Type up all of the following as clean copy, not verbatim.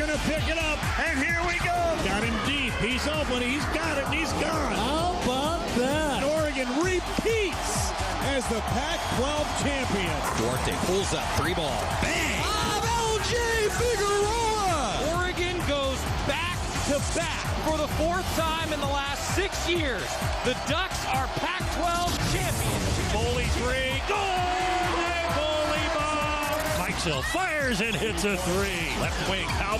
going to pick it up, and here we go. Got him deep. He's open. He's got it, and he's gone. How about that? Oregon repeats as the Pac-12 champion. Duarte pulls up, 3-ball. Bang! LJ Figueroa! Oregon goes back-to-back for the fourth time in the last 6 years. The Ducks are Pac-12 champions. Foley 3. Goal! Foley bomb! Mike Sill fires and hits a 3. Left wing, pow.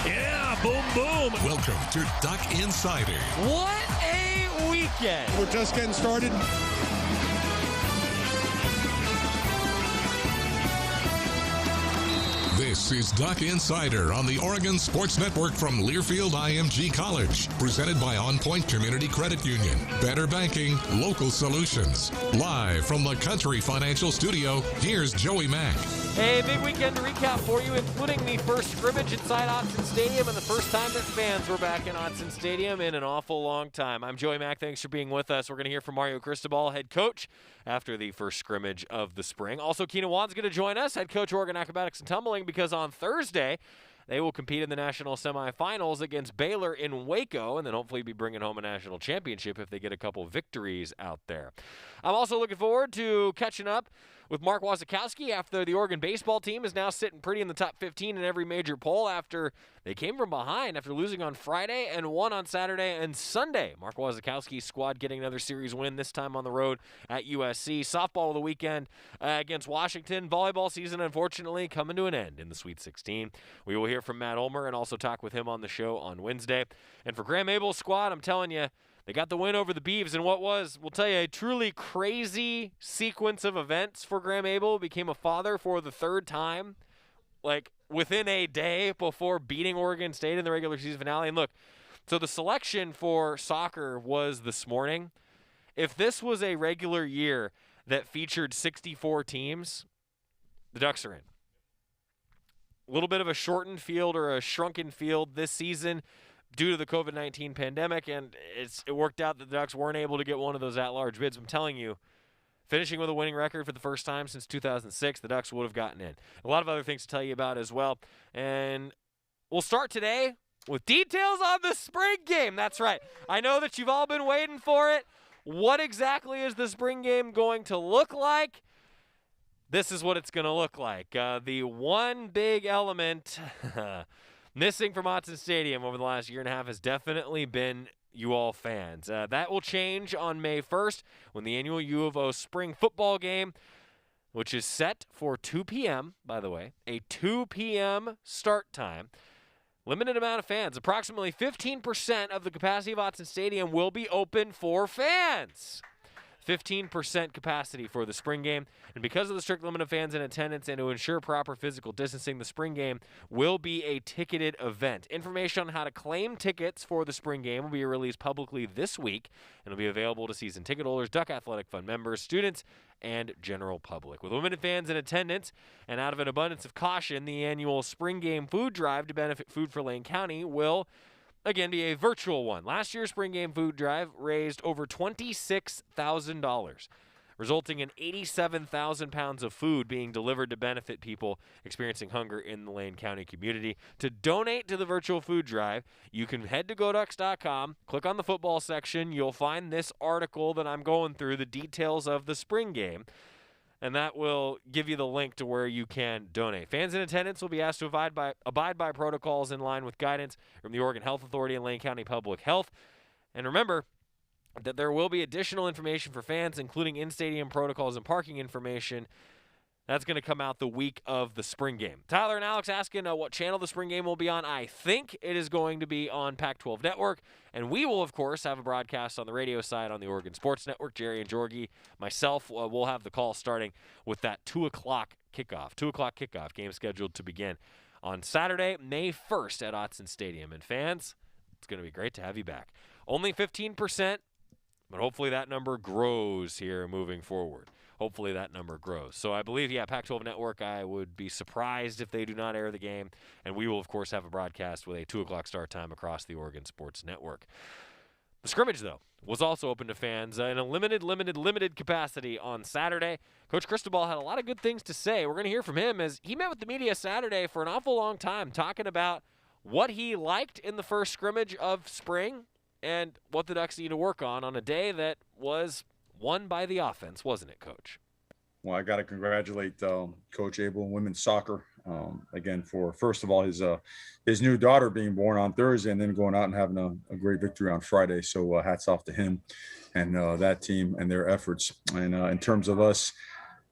Yeah, boom, boom. Welcome to Duck Insider. What a weekend. We're just getting started. This is Duck Insider on the Oregon Sports Network from Learfield IMG College. Presented by On Point Community Credit Union. Better banking, local solutions. Live from the Country Financial Studio, here's Joey Mack. Hey, big weekend to recap for you, including the first scrimmage inside Autzen Stadium and the first time that fans were back in Autzen Stadium in an awful long time. I'm Joey Mack. Thanks for being with us. We're going to hear from Mario Cristobal, head coach, after the first scrimmage of the spring. Also, Keenyn Won's going to join us, head coach, Oregon Acrobatics and Tumbling, because on Thursday, they will compete in the national semifinals against Baylor in Waco, and then hopefully be bringing home a national championship if they get a couple victories out there. I'm also looking forward to catching up with Mark Wasikowski after the Oregon baseball team is now sitting pretty in the top 15 in every major poll after they came from behind after losing on Friday and won on Saturday and Sunday. Mark Wasikowski's squad getting another series win, this time on the road at USC. Softball of the weekend against Washington. Volleyball season, unfortunately, coming to an end in the Sweet 16. We will hear from Matt Ulmer and also talk with him on the show on Wednesday. And for Graham Abel's squad, I'm telling you, they got the win over the Beavs in what was, we'll tell you, a truly crazy sequence of events for Graham Abel. Became a father for the third time, like within a day before beating Oregon State in the regular season finale. And look, so the selection for soccer was this morning. If this was a regular year that featured 64 teams, the Ducks are in. A little bit of a shortened field or a shrunken field this season due to the COVID-19 pandemic, and it worked out that the Ducks weren't able to get one of those at-large bids. I'm telling you, finishing with a winning record for the first time since 2006, the Ducks would have gotten in. A lot of other things to tell you about as well. And we'll start today with details on the spring game. That's right. I know that you've all been waiting for it. What exactly is the spring game going to look like? This is what it's going to look like. The one big element missing from Autzen Stadium over the last year and a half has definitely been you all fans. That will change on May 1st when the annual U of O spring football game, which is set for 2 p.m., by the way, a 2 p.m. start time. Limited amount of fans. Approximately 15% of the capacity of Autzen Stadium will be open for fans. 15% capacity for the spring game. And because of the strict limit of fans in attendance and to ensure proper physical distancing, the spring game will be a ticketed event. Information on how to claim tickets for the spring game will be released publicly this week and will be available to season ticket holders, Duck Athletic Fund members, students, and general public. With limited fans in attendance and out of an abundance of caution, the annual spring game food drive to benefit Food for Lane County will again be a virtual one. Last year's spring game food drive raised over $26,000, resulting in 87,000 pounds of food being delivered to benefit people experiencing hunger in the Lane County community. To donate to the virtual food drive, you can head to GoDucks.com, click on the football section. You'll find this article that I'm going through, the details of the spring game, and that will give you the link to where you can donate. Fans in attendance will be asked to abide by protocols in line with guidance from the Oregon Health Authority and Lane County Public Health. And remember that there will be additional information for fans, including in-stadium protocols and parking information. That's going to come out the week of the spring game. Tyler and Alex asking what channel the spring game will be on. I think it is going to be on Pac-12 Network. And we will, of course, have a broadcast on the radio side on the Oregon Sports Network. Jerry and Georgie, myself, will have the call starting with that 2 o'clock kickoff. 2 o'clock kickoff game scheduled to begin on Saturday, May 1st at Autzen Stadium. And fans, it's going to be great to have you back. Only 15%, but hopefully that number grows here moving forward. Hopefully that number grows. So I believe, Pac-12 Network, I would be surprised if they do not air the game. And we will, of course, have a broadcast with a 2 o'clock start time across the Oregon Sports Network. The scrimmage, though, was also open to fans in a limited capacity on Saturday. Coach Cristobal had a lot of good things to say. We're going to hear from him as he met with the media Saturday for an awful long time, talking about what he liked in the first scrimmage of spring and what the Ducks need to work on a day that was won by the offense, wasn't it, Coach? Well, I got to congratulate Coach Abel and women's soccer again for, first of all, his new daughter being born on Thursday and then going out and having a great victory on Friday. So hats off to him and that team and their efforts. And in terms of us,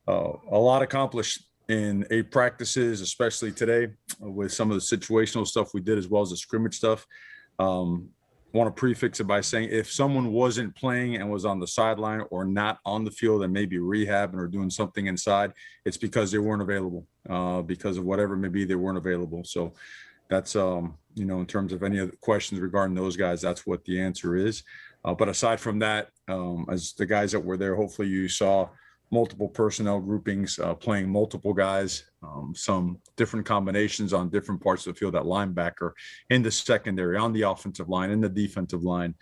a lot accomplished in 8 practices, especially today with some of the situational stuff we did as well as the scrimmage stuff. Want to prefix it by saying if someone wasn't playing and was on the sideline or not on the field and maybe rehabbing or doing something inside, it's because they weren't available, because of whatever it may be, they weren't available. So that's, in terms of any other questions regarding those guys, that's what the answer is. But aside from that, as the guys that were there, hopefully you saw multiple personnel groupings, playing multiple guys, some different combinations on different parts of the field, that linebacker, in the secondary, on the offensive line, in the defensive line.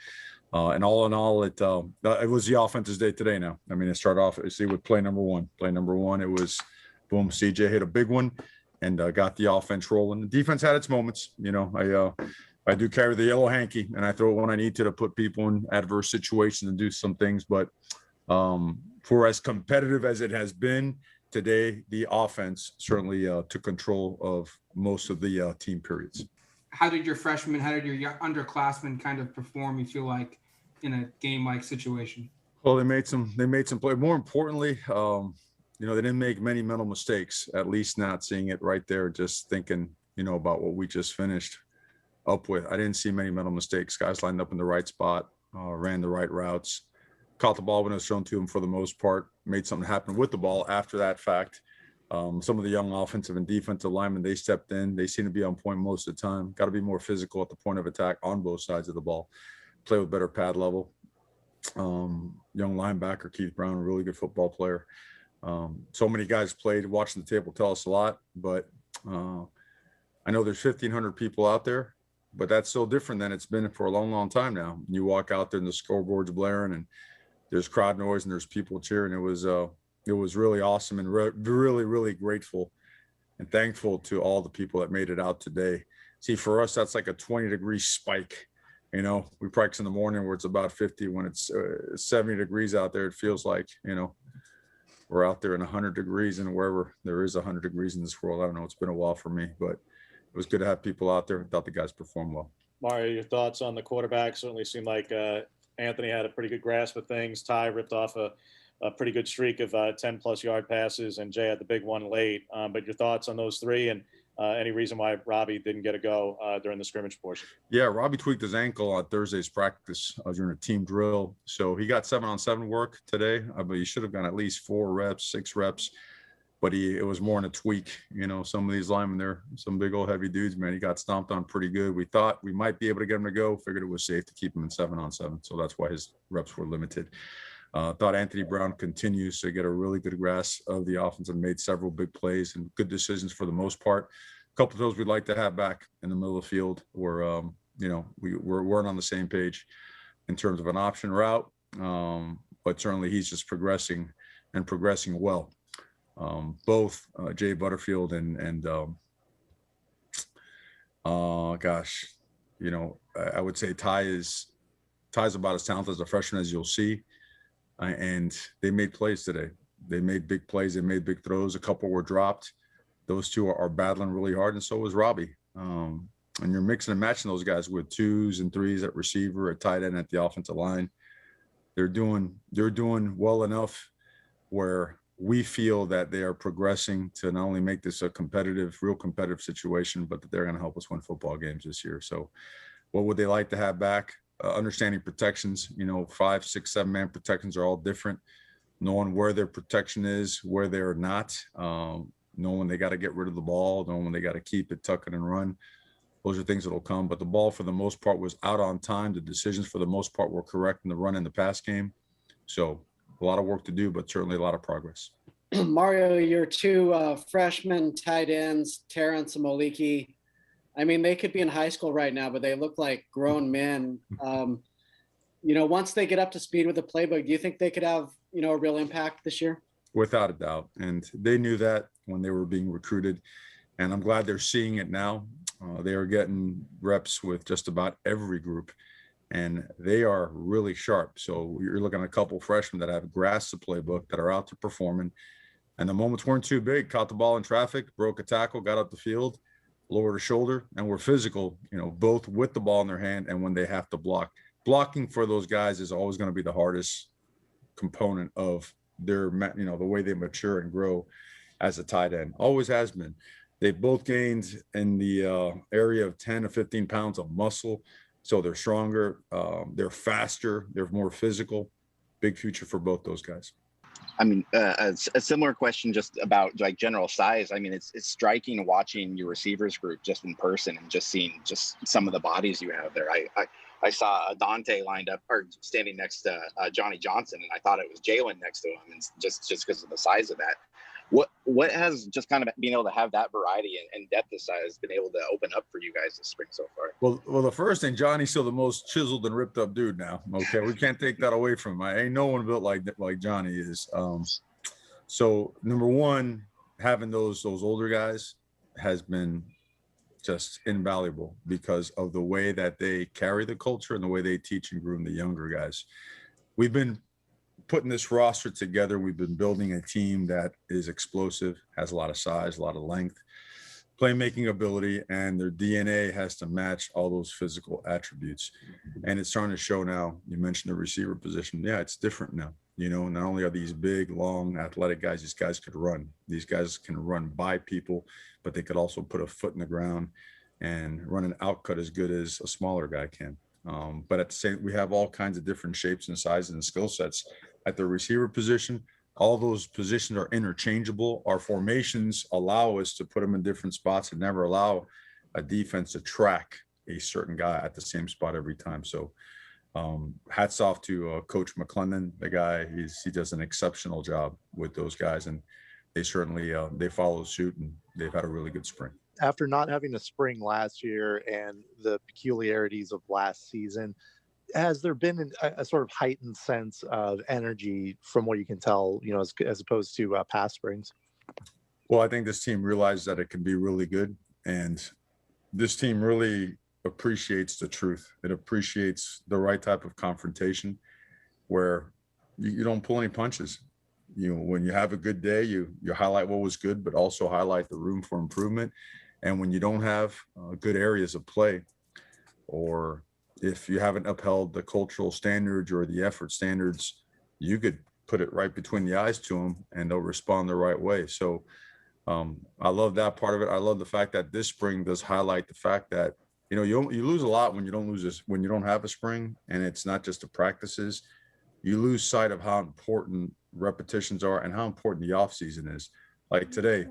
And all in all, it was the offense's day today now. I mean, it started off, see, with play number one. Play number one, it was, boom, CJ hit a big one and got the offense rolling. The defense had its moments. I do carry the yellow hanky, and I throw it when I need to put people in adverse situations and do some things. But for as competitive as it has been today, the offense certainly took control of most of the team periods. How did your freshmen, how did your underclassmen kind of perform, you feel like, in a game-like situation? Well, they made some play. More importantly, they didn't make many mental mistakes, at least not seeing it right there, just thinking, about what we just finished up with. I didn't see many mental mistakes. Guys lined up in the right spot, ran the right routes, caught the ball when it was thrown to him for the most part, made something happen with the ball after that fact. Some of the young offensive and defensive linemen, they stepped in. They seem to be on point most of the time. Got to be more physical at the point of attack on both sides of the ball. Play with better pad level. Young linebacker, Keith Brown, a really good football player. So many guys played. Watching the tape will tell us a lot, but I know there's 1,500 people out there, but that's still different than it's been for a long, long time now. You walk out there and the scoreboard's blaring and there's crowd noise and there's people cheering. It was really awesome and really, really grateful and thankful to all the people that made it out today. See, for us, that's like a 20-degree spike. We practice in the morning where it's about 50. When it's 70 degrees out there, it feels like, we're out there in 100 degrees and wherever there is 100 degrees in this world. I don't know. It's been a while for me, but it was good to have people out there. I thought the guys performed well. Mario, your thoughts on the quarterback? Certainly seemed like Anthony had a pretty good grasp of things. Ty ripped off a pretty good streak of 10-plus yard passes, and Jay had the big one late. But your thoughts on those three, and any reason why Robbie didn't get a go during the scrimmage portion? Yeah, Robbie tweaked his ankle on Thursday's practice during a team drill. So he got 7-on-7 work today. But he should have gotten at least 4 reps, 6 reps. But it was more in a tweak. Some of these linemen, they're some big old heavy dudes, man. He got stomped on pretty good. We thought we might be able to get him to go. Figured it was safe to keep him in 7-on-7. So that's why his reps were limited. Thought Anthony Brown continues to get a really good grasp of the offense and made several big plays and good decisions for the most part. A couple of those we'd like to have back in the middle of the field where, we weren't on the same page in terms of an option route. But certainly he's just progressing well. Both Jay Butterfield and I would say Ty's about as talented as a freshman as you'll see. And they made plays today. They made big plays. They made big throws. A couple were dropped. Those two are battling really hard, and so was Robbie. And you're mixing and matching those guys with 2s and 3s at receiver, at tight end, at the offensive line. They're doing well enough where we feel that they are progressing to not only make this a real competitive situation, but that they're going to help us win football games this year. So what would they like to have back? Understanding protections, 5, 6, 7-man protections are all different. Knowing where their protection is, where they're not, knowing when they got to get rid of the ball, knowing when they got to keep it, tuck it, and run. Those are things that will come. But the ball, for the most part, was out on time. The decisions, for the most part, were correct in the run and the pass game. So a lot of work to do, but certainly a lot of progress. Mario, your 2 freshmen tight ends, Terrence and Moliki, I mean, they could be in high school right now, but they look like grown men. Once they get up to speed with the playbook, do you think they could have, a real impact this year? Without a doubt. And they knew that when they were being recruited. And I'm glad they're seeing it now. They are getting reps with just about every group, and they are really sharp. So you're looking at a couple freshmen that have grasped the playbook, that are out there performing, and the moments weren't too big. Caught the ball in traffic, broke a tackle, got up the field, lowered a shoulder, and were physical, both with the ball in their hand and when they have to block. Blocking for those guys is always going to be the hardest component of their, the way they mature and grow as a tight end. Always has been. They've both gained in the area of 10 to 15 pounds of muscle. So they're stronger, they're faster, they're more physical. Big future for both those guys. I mean, a similar question just about like general size. I mean, it's striking watching your receivers group just in person and just seeing just some of the bodies you have there. I saw Dante lined up or standing next to Johnny Johnson, and I thought it was Jalen next to him, and just because of the size of that. What has just kind of being able to have that variety and depth of size been able to open up for you guys this spring so far? Well, the first thing, Johnny's still the most chiseled and ripped up dude now. Okay, we can't take that away from him. Ain't no one built like Johnny is. So number one, having those older guys has been just invaluable because of the way that they carry the culture and the way they teach and groom the younger guys. We've been putting this roster together. We've been building a team that is explosive, has a lot of size, a lot of length, playmaking ability, and their DNA has to match all those physical attributes. And it's starting to show now. You mentioned the receiver position. Yeah, it's different now. Not only are these big, long, athletic guys, these guys could run. These guys can run by people, but they could also put a foot in the ground and run an outcut as good as a smaller guy can. But at the same, we have all kinds of different shapes and sizes and skill sets at the receiver position. All those positions are interchangeable. Our formations allow us to put them in different spots and never allow a defense to track a certain guy at the same spot every time. So hats off to Coach McClendon. The guy, he does an exceptional job with those guys, and they certainly they follow suit, and they've had a really good spring. After not having a spring last year and the peculiarities of last season, has there been a sort of heightened sense of energy from what you can tell, as opposed to past springs? Well, I think this team realized that it can be really good, and this team really appreciates the truth. It appreciates the right type of confrontation where you don't pull any punches. When you have a good day, you highlight what was good, but also highlight the room for improvement. And when you don't have good areas of play, or if you haven't upheld the cultural standards or the effort standards, you could put it right between the eyes to them and they'll respond the right way. So I love that part of it. I love the fact that this spring does highlight the fact that, you lose a lot when you don't have a spring, and it's not just the practices. You lose sight of how important repetitions are and how important the off season is. Like today,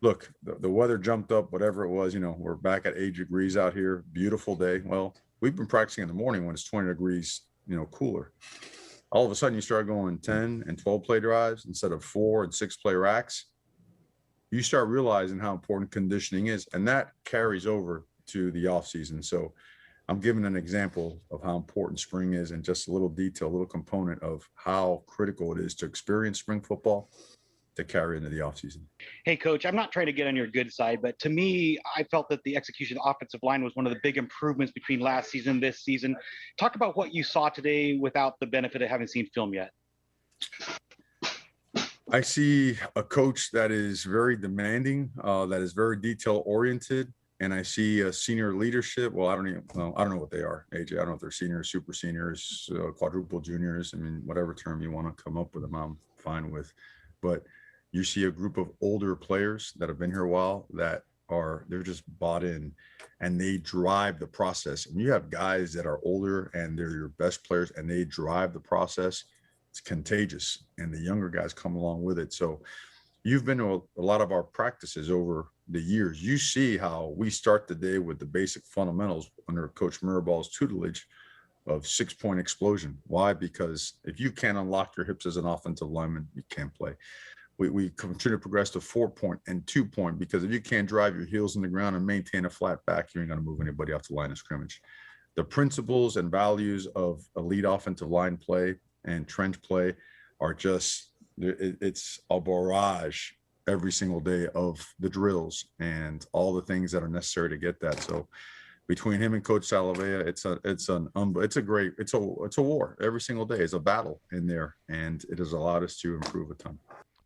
look, the weather jumped up, whatever it was, we're back at 8 degrees out here, beautiful day. Well, we've been practicing in the morning when it's 20 degrees, cooler. All of a sudden you start going 10 and 12 play drives instead of 4 and 6 play racks. You start realizing how important conditioning is, and that carries over to the off season. So I'm giving an example of how important spring is, and just a little detail, a little component of how critical it is to experience spring football to carry into the offseason. Hey, Coach, I'm not trying to get on your good side, but to me, I felt that the execution of the offensive line was one of the big improvements between last season and this season. Talk about what you saw today without the benefit of having seen film yet. I see a coach that is very demanding, that is very detail-oriented, and I see a senior leadership. Well, I don't know what they are, AJ. I don't know if they're seniors, super seniors, quadruple juniors. I mean, whatever term you want to come up with them, I'm fine with. But you see a group of older players that have been here a while that they're just bought in, and they drive the process. And you have guys that are older and they're your best players and they drive the process. It's contagious, and the younger guys come along with it. So you've been to a lot of our practices over the years. You see how we start the day with the basic fundamentals under Coach Miraball's tutelage of 6-point explosion. Why? Because if you can't unlock your hips as an offensive lineman, you can't play. We continue to progress to 4-point and 2-point, because if you can't drive your heels in the ground and maintain a flat back, you ain't going to move anybody off the line of scrimmage. The principles and values of elite offensive line play and trench play are just, it's a barrage every single day of the drills and all the things that are necessary to get that. So between him and Coach Salavea, it's a war. Every single day is a battle in there, and it has allowed us to improve a ton.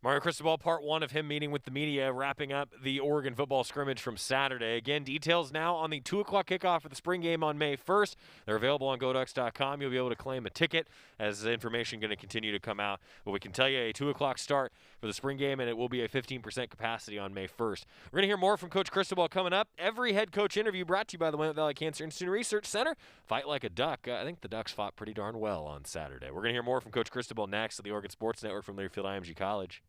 Mario Cristobal, part one of him meeting with the media, wrapping up the Oregon football scrimmage from Saturday. Again, details now on the 2 o'clock kickoff for the spring game on May 1st. They're available on GoDucks.com. You'll be able to claim a ticket as the information going to continue to come out. But we can tell you a 2 o'clock start for the spring game, and it will be a 15% capacity on May 1st. We're going to hear more from Coach Cristobal coming up. Every head coach interview brought to you by the Willamette Valley Cancer Institute Research Center. Fight like a duck. I think the Ducks fought pretty darn well on Saturday. We're going to hear more from Coach Cristobal next at the Oregon Sports Network from Learfield IMG College.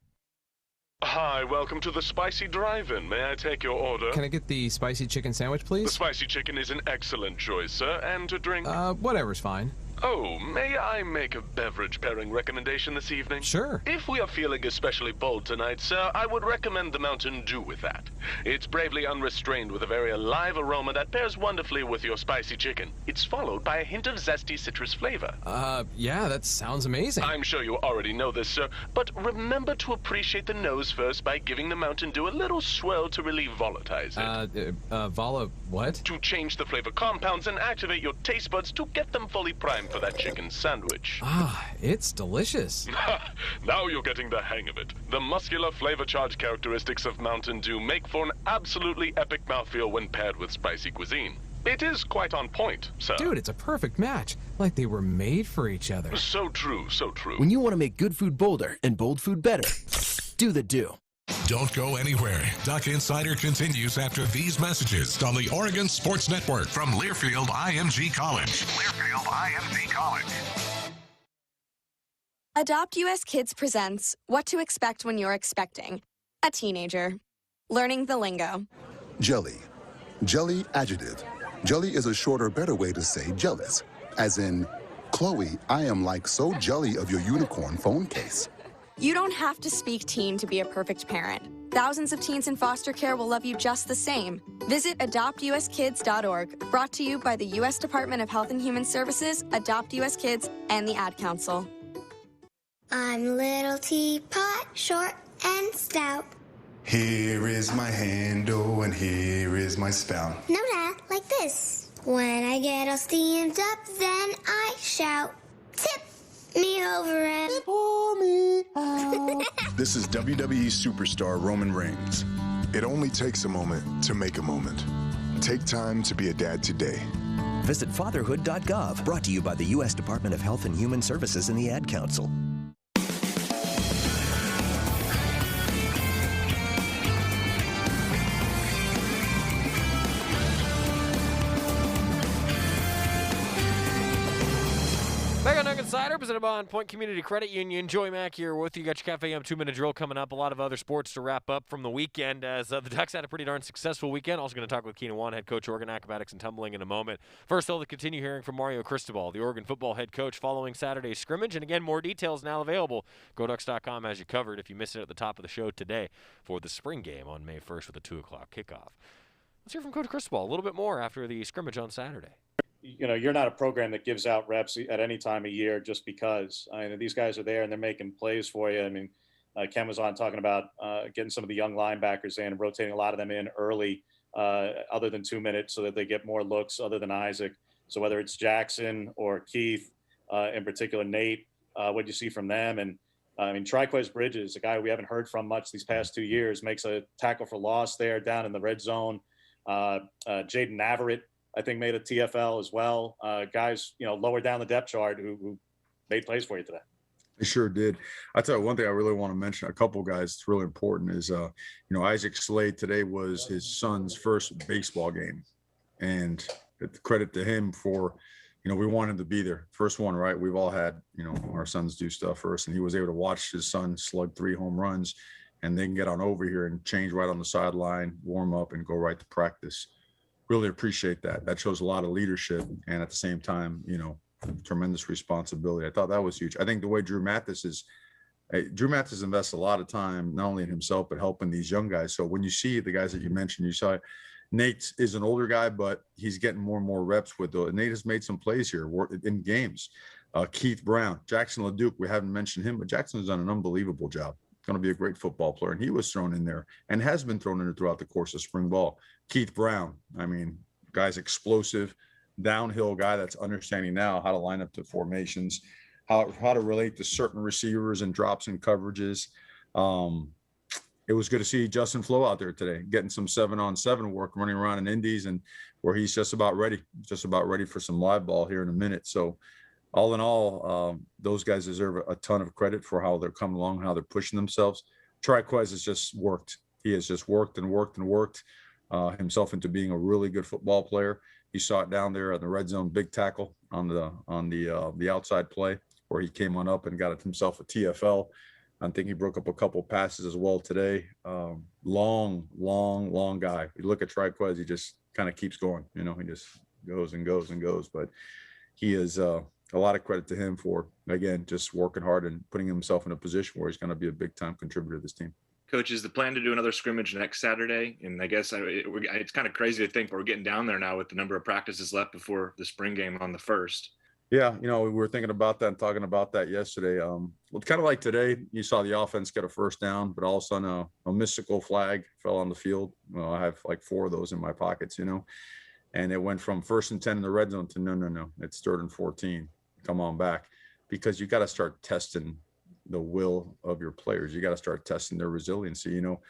Hi, welcome to the Spicy Drive-In. May I take your order? Can I get the spicy chicken sandwich, please? The spicy chicken is an excellent choice, sir. And to drink? Whatever's fine. Oh, may I make a beverage pairing recommendation this evening? Sure. If we are feeling especially bold tonight, sir, I would recommend the Mountain Dew with that. It's bravely unrestrained with a very alive aroma that pairs wonderfully with your spicy chicken. It's followed by a hint of zesty citrus flavor. Yeah, that sounds amazing. I'm sure you already know this, sir, but remember to appreciate the nose first by giving the Mountain Dew a little swirl to relieve volatilize it. What? To change the flavor compounds and activate your taste buds to get them fully primed for that chicken sandwich. It's delicious. Now you're getting the hang of it. The muscular flavor charge characteristics of Mountain Dew make for an absolutely epic mouthfeel when paired with spicy cuisine. It is quite on point, sir. Dude, it's a perfect match. Like they were made for each other. So true, so true. When you want to make good food bolder and bold food better, do the Dew. Don't go anywhere. Duck Insider continues after these messages on the Oregon Sports Network from Learfield IMG College. Learfield IMG College. Adopt US Kids presents What to Expect When You're Expecting a Teenager. Learning the lingo. Jelly. Jelly adjective. Jelly is a shorter, better way to say jealous. As in, Chloe, I am like so jelly of your unicorn phone case. You don't have to speak teen to be a perfect parent. Thousands of teens in foster care will love you just the same. Visit adoptuskids.org, brought to you by the U.S. Department of Health and Human Services, Adopt US Kids, and the Ad Council. I'm little teapot, short and stout. Here is my handle and here is my spout. No, Dad, like this. When I get all steamed up, then I shout, tip me over and pour me out. This is WWE superstar Roman Reigns. It only takes a moment to make a moment. Take time to be a dad today. Visit fatherhood.gov, brought to you by the U.S. Department of Health and Human Services and the Ad Council. Back on Duck Insider, presented by On Point Community Credit Union. Joey Mack here with you. Got your Cafe M 2-minute drill coming up. A lot of other sports to wrap up from the weekend as the Ducks had a pretty darn successful weekend. Also going to talk with Keenyn Won, head coach, Oregon acrobatics and tumbling in a moment. First, though, to continue hearing from Mario Cristobal, the Oregon football head coach, following Saturday's scrimmage. And again, more details now available. GoDucks.com has you covered if you missed it at the top of the show today for the spring game on May 1st with a 2 o'clock kickoff. Let's hear from Coach Cristobal a little bit more after the scrimmage on Saturday. You know, you're not a program that gives out reps at any time of year just because. I mean, these guys are there and they're making plays for you. I mean, Ken was on talking about getting some of the young linebackers in and rotating a lot of them in early, other than 2 minutes, so that they get more looks other than Isaac. So whether it's Jackson or Keith, in particular, Nate, what do you see from them? And I mean, Triquez Bridges, a guy we haven't heard from much these past 2 years, makes a tackle for loss there down in the red zone. Jaden Navarrete, I think, made a TFL as well. Guys, you know, lower down the depth chart who made plays for you today. They sure did. I tell you one thing I really want to mention, a couple guys that's really important is, you know, Isaac Slade today was his son's first baseball game. And credit to him for, you know, we wanted to be there. First one, right? We've all had, you know, our sons do stuff first. And he was able to watch his son slug 3 home runs and then get on over here and change right on the sideline, warm up, and go right to practice. Really appreciate that. That shows a lot of leadership and at the same time, you know, tremendous responsibility. I thought that was huge. I think the way Drew Mathis invests a lot of time, not only in himself, but helping these young guys. So when you see the guys that you mentioned, you saw Nate is an older guy, but he's getting more and more reps with those. Nate has made some plays here in games. Keith Brown, Jackson LeDuc, we haven't mentioned him, but Jackson has done an unbelievable job. going to be a great football player. And he was thrown in there and has been thrown in there throughout the course of spring ball. Keith Brown, I mean, guy's explosive, downhill guy that's understanding now how to line up to formations, how to relate to certain receivers and drops and coverages. It was good to see Justin Flo out there today, getting some 7-on-7 work, running around in Indies, and where he's just about ready for some live ball here in a minute. So all in all, those guys deserve a ton of credit for how they're coming along, how they're pushing themselves. Triquez has just worked. He has just worked and worked and worked himself into being a really good football player. You saw it down there on the red zone, big tackle on the outside play where he came on up and got himself a TFL. I think he broke up a couple passes as well today. Long guy. You look at Triquez, he just kind of keeps going. You know, he just goes and goes and goes. But he is a lot of credit to him for, again, just working hard and putting himself in a position where he's going to be a big-time contributor to this team. Coach, is the plan to do another scrimmage next Saturday? And I guess it's kind of crazy to think we're getting down there now with the number of practices left before the spring game on the 1st. Yeah, you know, we were thinking about that and talking about that yesterday. Well, it's kind of like today, you saw the offense get a first down, but all of a sudden a mystical flag fell on the field. Well, I have like 4 of those in my pockets, you know, and it went from 1st and 10 in the red zone to no, it's 3rd and 14. Come on back, because you got to start testing the will of your players. You got to start testing their resiliency. You know,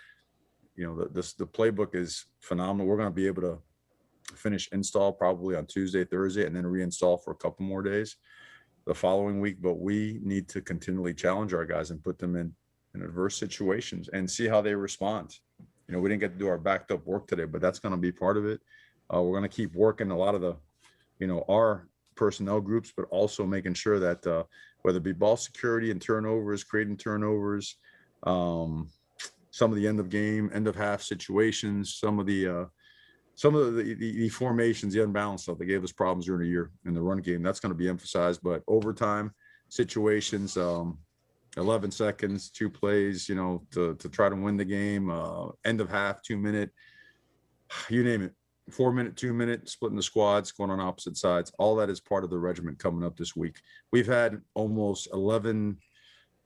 the playbook is phenomenal. We're going to be able to finish install probably on Tuesday, Thursday, and then reinstall for a couple more days the following week. But we need to continually challenge our guys and put them in adverse situations and see how they respond. You know, we didn't get to do our backed up work today, but that's going to be part of it. We're going to keep working a lot of the, you know, our personnel groups, but also making sure that whether it be ball security and turnovers, creating turnovers, some of the end of game, end of half situations, some of the formations, the unbalanced stuff that gave us problems during the year in the run game, that's going to be emphasized. But overtime situations, 11 seconds, 2 plays, you know, to try to win the game, end of half, 2-minute, you name it, 4-minute, 2-minute, splitting the squads, going on opposite sides. All that is part of the regiment coming up this week. We've had almost 11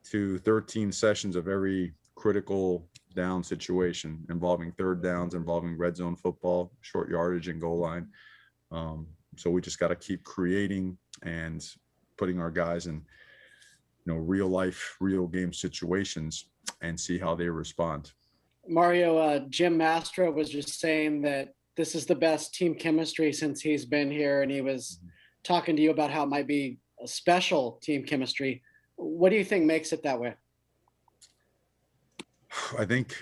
to 13 sessions of every critical down situation involving 3rd downs, involving red zone football, short yardage, and goal line. So we just got to keep creating and putting our guys in, you know, real life, real game situations and see how they respond. Mario, Jim Mastro was just saying that this is the best team chemistry since he's been here, and he was talking to you about how it might be a special team chemistry. What do you think makes it that way? I think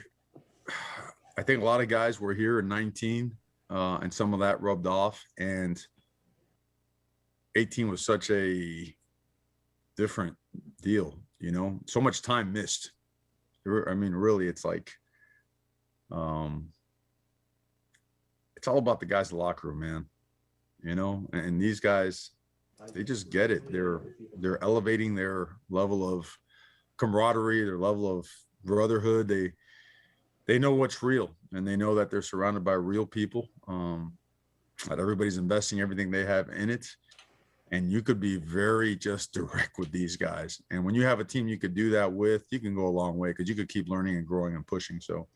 a lot of guys were here in 19, and some of that rubbed off, and 18 was such a different deal, you know, so much time missed. I mean, really, it's like, it's all about the guys in the locker room, man, you know, and these guys, they just get it. They're elevating their level of camaraderie, their level of brotherhood. They know what's real, and they know that they're surrounded by real people, that everybody's investing everything they have in it. And you could be very just direct with these guys. And when you have a team you could do that with, you can go a long way, because you could keep learning and growing and pushing. So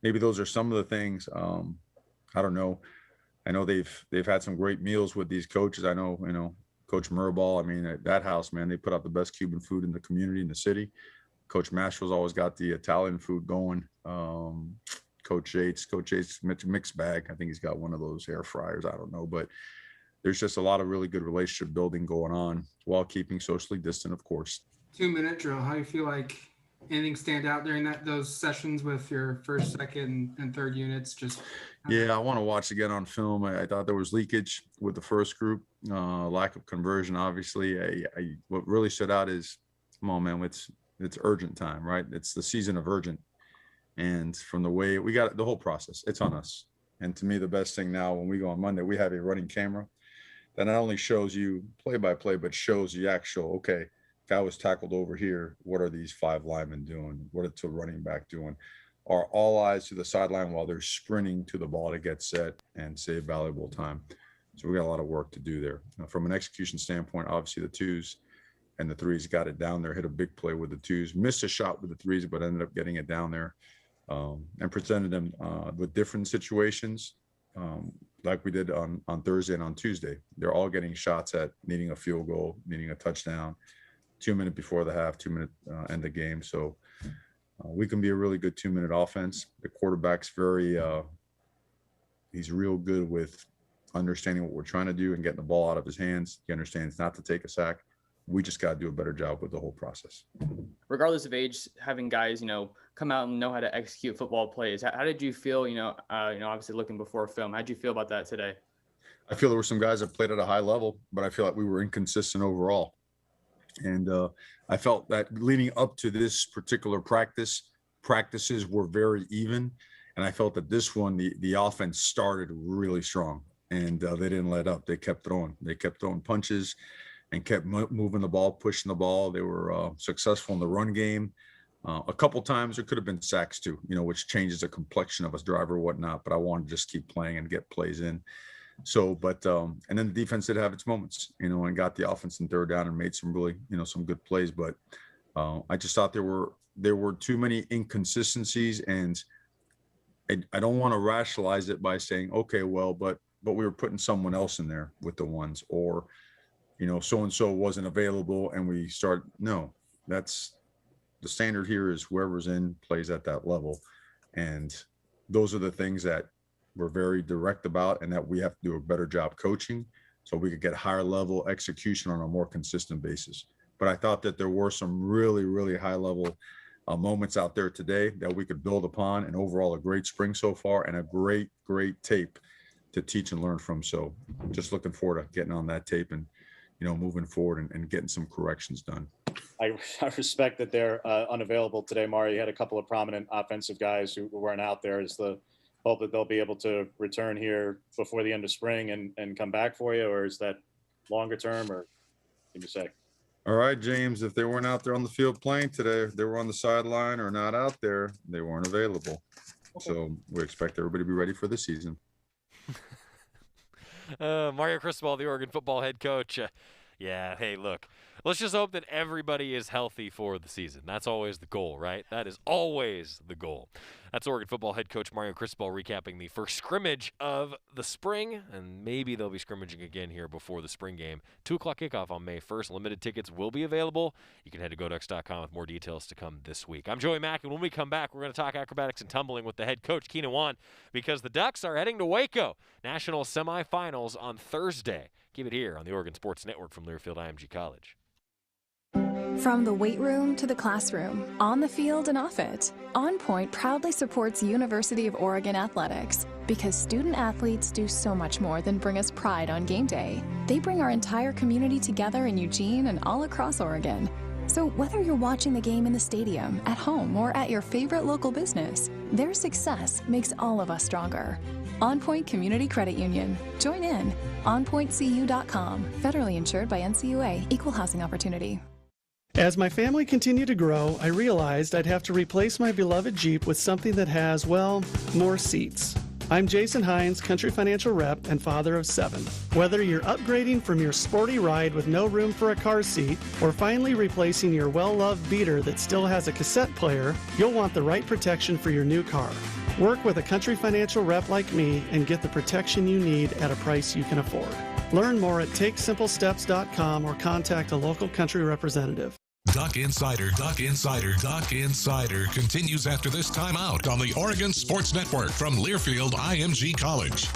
maybe those are some of the things. I don't know. I know they've had some great meals with these coaches. I know, you know, Coach Murball, I mean, at that house, man, they put out the best Cuban food in the community, in the city. Coach Mastro's always got the Italian food going. Coach Yates mixed bag. I think he's got one of those air fryers. I don't know, but there's just a lot of really good relationship building going on while keeping socially distant, of course. 2-minute drill. How do you feel like anything stand out during those sessions with your 1st, 2nd, and 3rd units? Yeah, I want to watch again on film. I thought there was leakage with the first group, lack of conversion. Obviously, what really stood out is, come on, man, it's urgent time, right? It's the season of urgent. And from the way we got the whole process, it's on us. And to me, the best thing now, when we go on Monday, we have a running camera that not only shows you play by play, but shows the actual, okay, guy was tackled over here. What are these 5 linemen doing? What is the running back doing? Are all eyes to the sideline while they're sprinting to the ball to get set and save valuable time. So we got a lot of work to do there. Now, from an execution standpoint, obviously the 2s and the threes, got it down there, hit a big play with the twos, missed a shot with the threes, but ended up getting it down there, and presented them with different situations, like we did on Thursday and on Tuesday. They're all getting shots at needing a field goal, needing a touchdown, 2 minutes before the half, 2 minute end of game. So we can be a really good 2-minute offense. The quarterback's he's real good with understanding what we're trying to do and getting the ball out of his hands. He understands not to take a sack. We just got to do a better job with the whole process. Regardless of age, having guys, come out and know how to execute football plays. How did you feel, obviously looking before film, how did you feel about that today? I feel there were some guys that played at a high level, but I feel like we were inconsistent overall. And I felt that leading up to this particular practices were very even. And I felt that this one, the offense started really strong, and they didn't let up. They kept throwing. They kept throwing punches and kept moving the ball, pushing the ball. They were successful in the run game. A couple times there could have been sacks too, which changes the complexion of a drive or whatnot. But I wanted to just keep playing and get plays in. So, and then the defense did have its moments, and got the offense in third down and made some really, some good plays. But I just thought there were too many inconsistencies, and I don't want to rationalize it by saying, okay, well, but we were putting someone else in there with the ones, or, so-and-so wasn't available and we start. No, that's the standard here is whoever's in plays at that level. And those are the things that we're very direct about, and that we have to do a better job coaching so we could get higher level execution on a more consistent basis. But I thought that there were some really, really high level moments out there today that we could build upon, and overall a great spring so far and a great tape to teach and learn from. So just looking forward to getting on that tape and, moving forward and getting some corrections done. I respect that they're unavailable today, Mario. You had a couple of prominent offensive guys who weren't out there. Is the hope that they'll be able to return here before the end of spring and come back for you, or is that longer term, or can you say? All right, James, if they weren't out there on the field playing today, if they were on the sideline or not out there, they weren't available. Okay. So we expect everybody to be ready for the season. Mario Cristobal, the Oregon football head coach. Yeah, hey, look, let's just hope that everybody is healthy for the season. That's always the goal, right? That is always the goal. That's Oregon football head coach Mario Cristobal recapping the first scrimmage of the spring, and maybe they'll be scrimmaging again here before the spring game. 2 o'clock kickoff on May 1st. Limited tickets will be available. You can head to GoDucks.com with more details to come this week. I'm Joey Mack, and when we come back, we're going to talk acrobatics and tumbling with the head coach, Keenyn Won, because the Ducks are heading to Waco. National semifinals on Thursday. Keep it here on the Oregon Sports Network from Learfield IMG College. From the weight room to the classroom, on the field and off it, On Point proudly supports University of Oregon athletics because student athletes do so much more than bring us pride on game day. They bring our entire community together in Eugene and all across Oregon. So whether you're watching the game in the stadium, at home, or at your favorite local business, their success makes all of us stronger. On Point Community Credit Union. Join in. OnPointCU.com. Federally insured by NCUA. Equal housing opportunity. As my family continued to grow, I realized I'd have to replace my beloved Jeep with something that has, well, more seats. I'm Jason Hines, Country Financial Rep and father of 7. Whether you're upgrading from your sporty ride with no room for a car seat or finally replacing your well-loved beater that still has a cassette player, you'll want the right protection for your new car. Work with a Country Financial Rep like me and get the protection you need at a price you can afford. Learn more at TakeSimpleSteps.com or contact a local Country representative. Duck Insider continues after this timeout on the Oregon Sports Network from Learfield IMG College.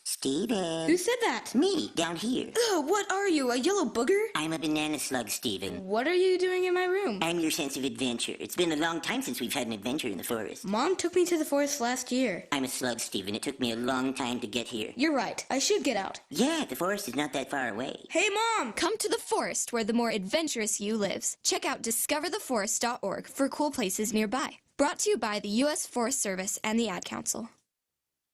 Steven. Who said that? Me, down here. Ugh, what are you, a yellow booger? I'm a banana slug, Steven. What are you doing in my room? I'm your sense of adventure. It's been a long time since we've had an adventure in the forest. Mom took me to the forest last year. I'm a slug, Steven. It took me a long time to get here. You're right. I should get out. Yeah, the forest is not that far away. Hey, Mom! Come to the forest where the more adventurous you lives. Check out discovertheforest.org for cool places nearby. Brought to you by the U.S. Forest Service and the Ad Council.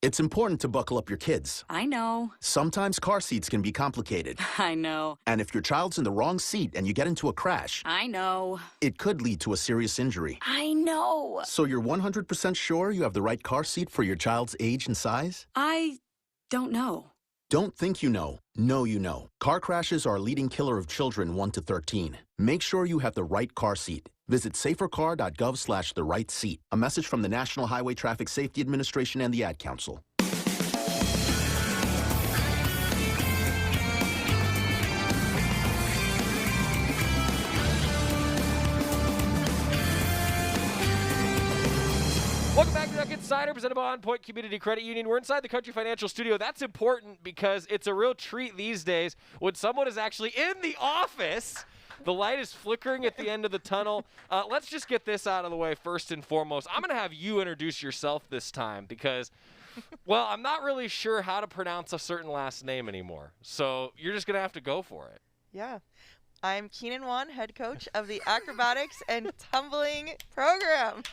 It's important to buckle up your kids. I know. Sometimes car seats can be complicated. I know. And if your child's in the wrong seat and you get into a crash, I know. it could lead to a serious injury. I know. So you're 100% sure you have the right car seat for your child's age and size? I don't know. Don't think you know. Know you know. Car crashes are a leading killer of children 1 to 13. Make sure you have the right car seat. Visit safercar.gov/the right seat. A message from the National Highway Traffic Safety Administration and the Ad Council. Welcome back to Duck Insider, presented by On Point Community Credit Union. We're inside the Country Financial Studio. That's important because it's a real treat these days when someone is actually in the office. The light is flickering at the end of the tunnel. Let's just get this out of the way first and foremost. I'm going to have you introduce yourself this time because, well, I'm not really sure how to pronounce a certain last name anymore. So you're just going to have to go for it. Yeah. I'm Keenyn Won, head coach of the acrobatics and tumbling program.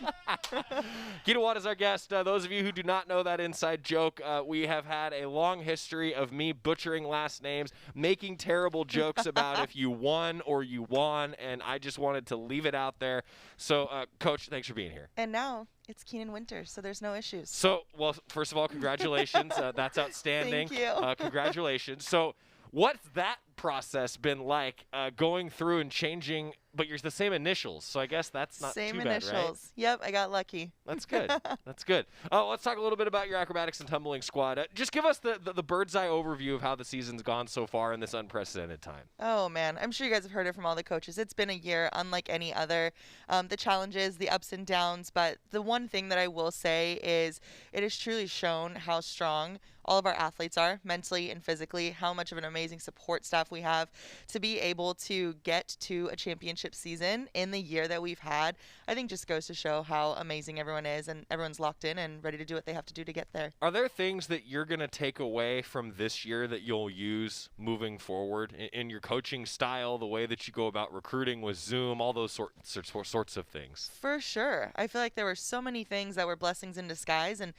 Keenyn Won is our guest. Those of you who do not know that inside joke, we have had a long history of me butchering last names, making terrible jokes about if you won or you won, and I just wanted to leave it out there. So, Coach, thanks for being here. And now it's Keenyn Winters, so there's no issues. So, well, first of all, congratulations. That's outstanding. Thank you. Congratulations. So, what's that process been like going through and changing, but you're the same initials, so I guess that's not same too initials. bad, right? Yep, I got lucky. That's good. That's good. Let's talk a little bit about your acrobatics and tumbling squad. Just give us the bird's eye overview of how the season's gone so far in this unprecedented time. Oh, man. I'm sure you guys have heard it from all the coaches. It's been a year unlike any other. The challenges, the ups and downs, but the one thing that I will say is it has truly shown how strong all of our athletes are mentally and physically, how much of an amazing support staff we have to be able to get to a championship season in the year that we've had. I think just goes to show how amazing everyone is, and everyone's locked in and ready to do what they have to do to get there. Are there things that you're going to take away from this year that you'll use moving forward in your coaching style, the way that you go about recruiting with Zoom, all those sorts of things? For sure. I feel like there were so many things that were blessings in disguise and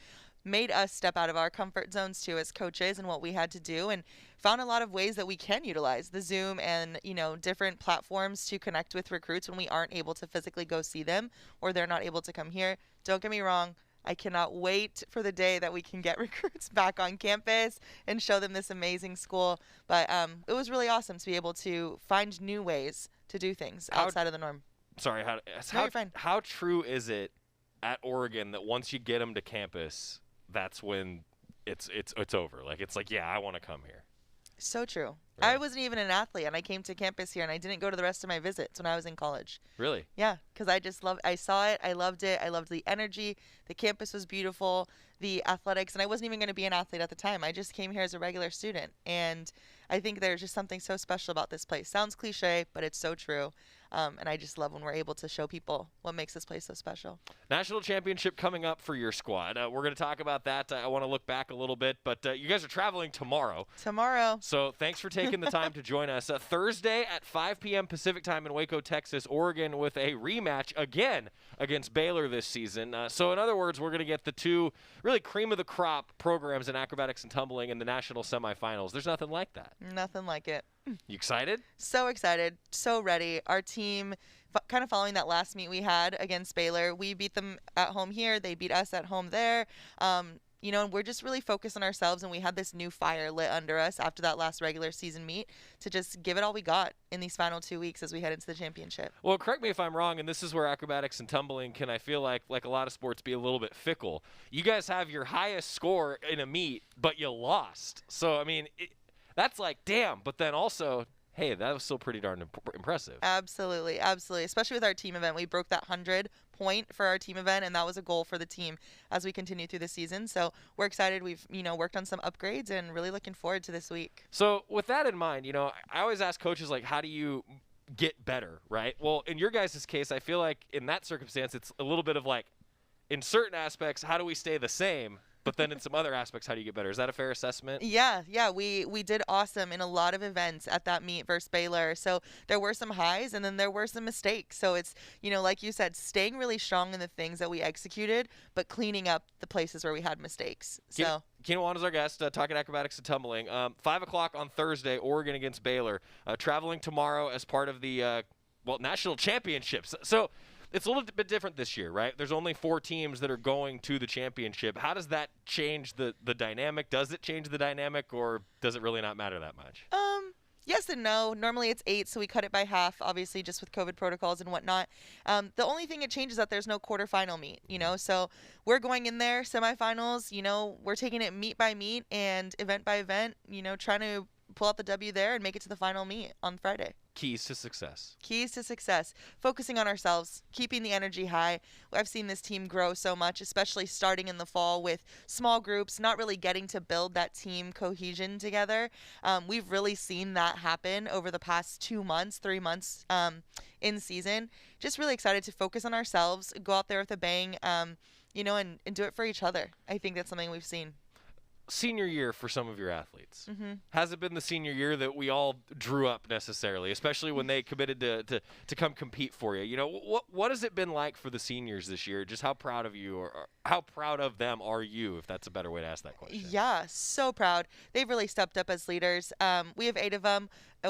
made us step out of our comfort zones too as coaches and what we had to do, and found a lot of ways that we can utilize the Zoom and, different platforms to connect with recruits when we aren't able to physically go see them or they're not able to come here. Don't get me wrong. I cannot wait for the day that we can get recruits back on campus and show them this amazing school. But it was really awesome to be able to find new ways to do things outside of the norm. Sorry, how true is it at Oregon that once you get them to campus, that's when it's over? It's like, yeah, I want to come here. So true. Right. I wasn't even an athlete, and I came to campus here, and I didn't go to the rest of my visits when I was in college. Really? Yeah, because I saw it, I loved it, I loved the energy, the campus was beautiful, the athletics, and I wasn't even going to be an athlete at the time. I just came here as a regular student, and I think there's just something so special about this place. Sounds cliche, but it's so true. And I just love when we're able to show people what makes this place so special. National championship coming up for your squad. We're going to talk about that. I want to look back a little bit, but you guys are traveling tomorrow. So thanks for taking the time to join us. Thursday at 5 p.m. Pacific time in Waco, Texas, Oregon with a rematch again against Baylor this season. So in other words, we're going to get the two really cream of the crop programs in acrobatics and tumbling in the national semifinals. There's nothing like that. Nothing like it. You excited? So excited. So ready. Our team, kind of following that last meet we had against Baylor, we beat them at home here. They beat us at home there. And we're just really focused on ourselves, and we had this new fire lit under us after that last regular season meet to just give it all we got in these final 2 weeks as we head into the championship. Well, correct me if I'm wrong, and this is where acrobatics and tumbling can, I feel like a lot of sports, be a little bit fickle. You guys have your highest score in a meet, but you lost. So, I mean, that's like, damn, but then also, hey, that was still pretty darn impressive. Absolutely, absolutely. Especially with our team event. We broke that 100 point for our team event, and that was a goal for the team as we continue through the season. So we're excited. We've, worked on some upgrades and really looking forward to this week. So with that in mind, I always ask coaches, how do you get better, right? Well, in your guys' case, I feel like in that circumstance, it's a little bit of in certain aspects, how do we stay the same? But then in some other aspects, how do you get better? Is that a fair assessment? Yeah. We did awesome in a lot of events at that meet versus Baylor. So there were some highs and then there were some mistakes. So it's, like you said, staying really strong in the things that we executed, but cleaning up the places where we had mistakes. So Keenyn Won is our guest, talking acrobatics and tumbling. 5 o'clock on Thursday, Oregon against Baylor. Traveling tomorrow as part of the, national championships. So It's a little bit different this year, right? There's only 4 teams that are going to the championship. How does that change the dynamic? Does it change the dynamic, or does it really not matter that much? Yes and no. Normally it's 8, so we cut it by half, obviously, just with COVID protocols and whatnot. The only thing it changes is that there's no quarterfinal meet, so we're going in there, semifinals, we're taking it meet by meet and event by event, trying to pull out the W there and make it to the final meet on Friday. Keys to success. Keys to success. Focusing on ourselves, keeping the energy high. I've seen this team grow so much, especially starting in the fall with small groups, not really getting to build that team cohesion together. We've really seen that happen over the past 2 months, 3 months in season. Just really excited to focus on ourselves, go out there with a bang, and do it for each other. I think that's something we've seen. Senior year for some of your athletes. Mm-hmm. Hasn't been the senior year that we all drew up necessarily, especially when they committed to come compete for you. What has it been like for the seniors this year? Just how proud of you, or how proud of them are you, if that's a better way to ask that question? Yeah, so proud. They've really stepped up as leaders. We have 8 of them.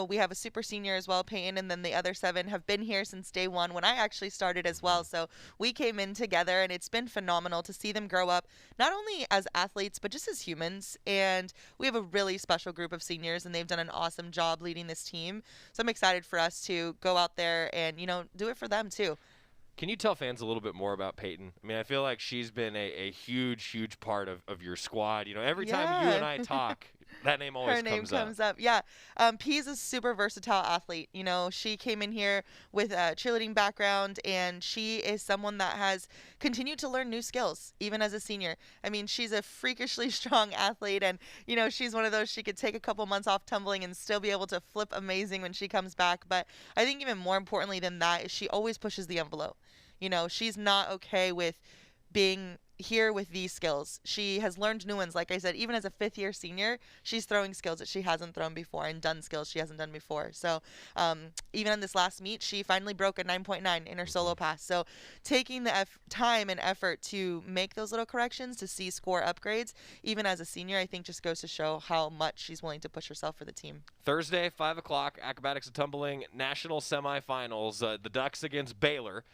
We have a super senior as well, Peyton, and then the other 7 have been here since day 1 when I actually started as well. So we came in together, and it's been phenomenal to see them grow up, not only as athletes, but just as humans. And we have a really special group of seniors, and they've done an awesome job leading this team. So I'm excited for us to go out there and, do it for them too. Can you tell fans a little bit more about Peyton? I mean, I feel like she's been a huge, huge part of your squad. Every time you and I talk, that name always Her name comes up. Yeah. P is a super versatile athlete. She came in here with a cheerleading background, and she is someone that has continued to learn new skills, even as a senior. I mean, she's a freakishly strong athlete, and, she's one of those, she could take a couple months off tumbling and still be able to flip amazing when she comes back. But I think even more importantly than that is she always pushes the envelope. She's not okay with being here with these skills. She has learned new ones. Like I said, even as a 5th-year senior, she's throwing skills that she hasn't thrown before and done skills she hasn't done before. So even in this last meet, she finally broke a 9.9 in her solo pass. So taking the time and effort to make those little corrections, to see score upgrades, even as a senior, I think just goes to show how much she's willing to push herself for the team. Thursday, 5 o'clock, acrobatics and tumbling, national semifinals, the Ducks against Baylor.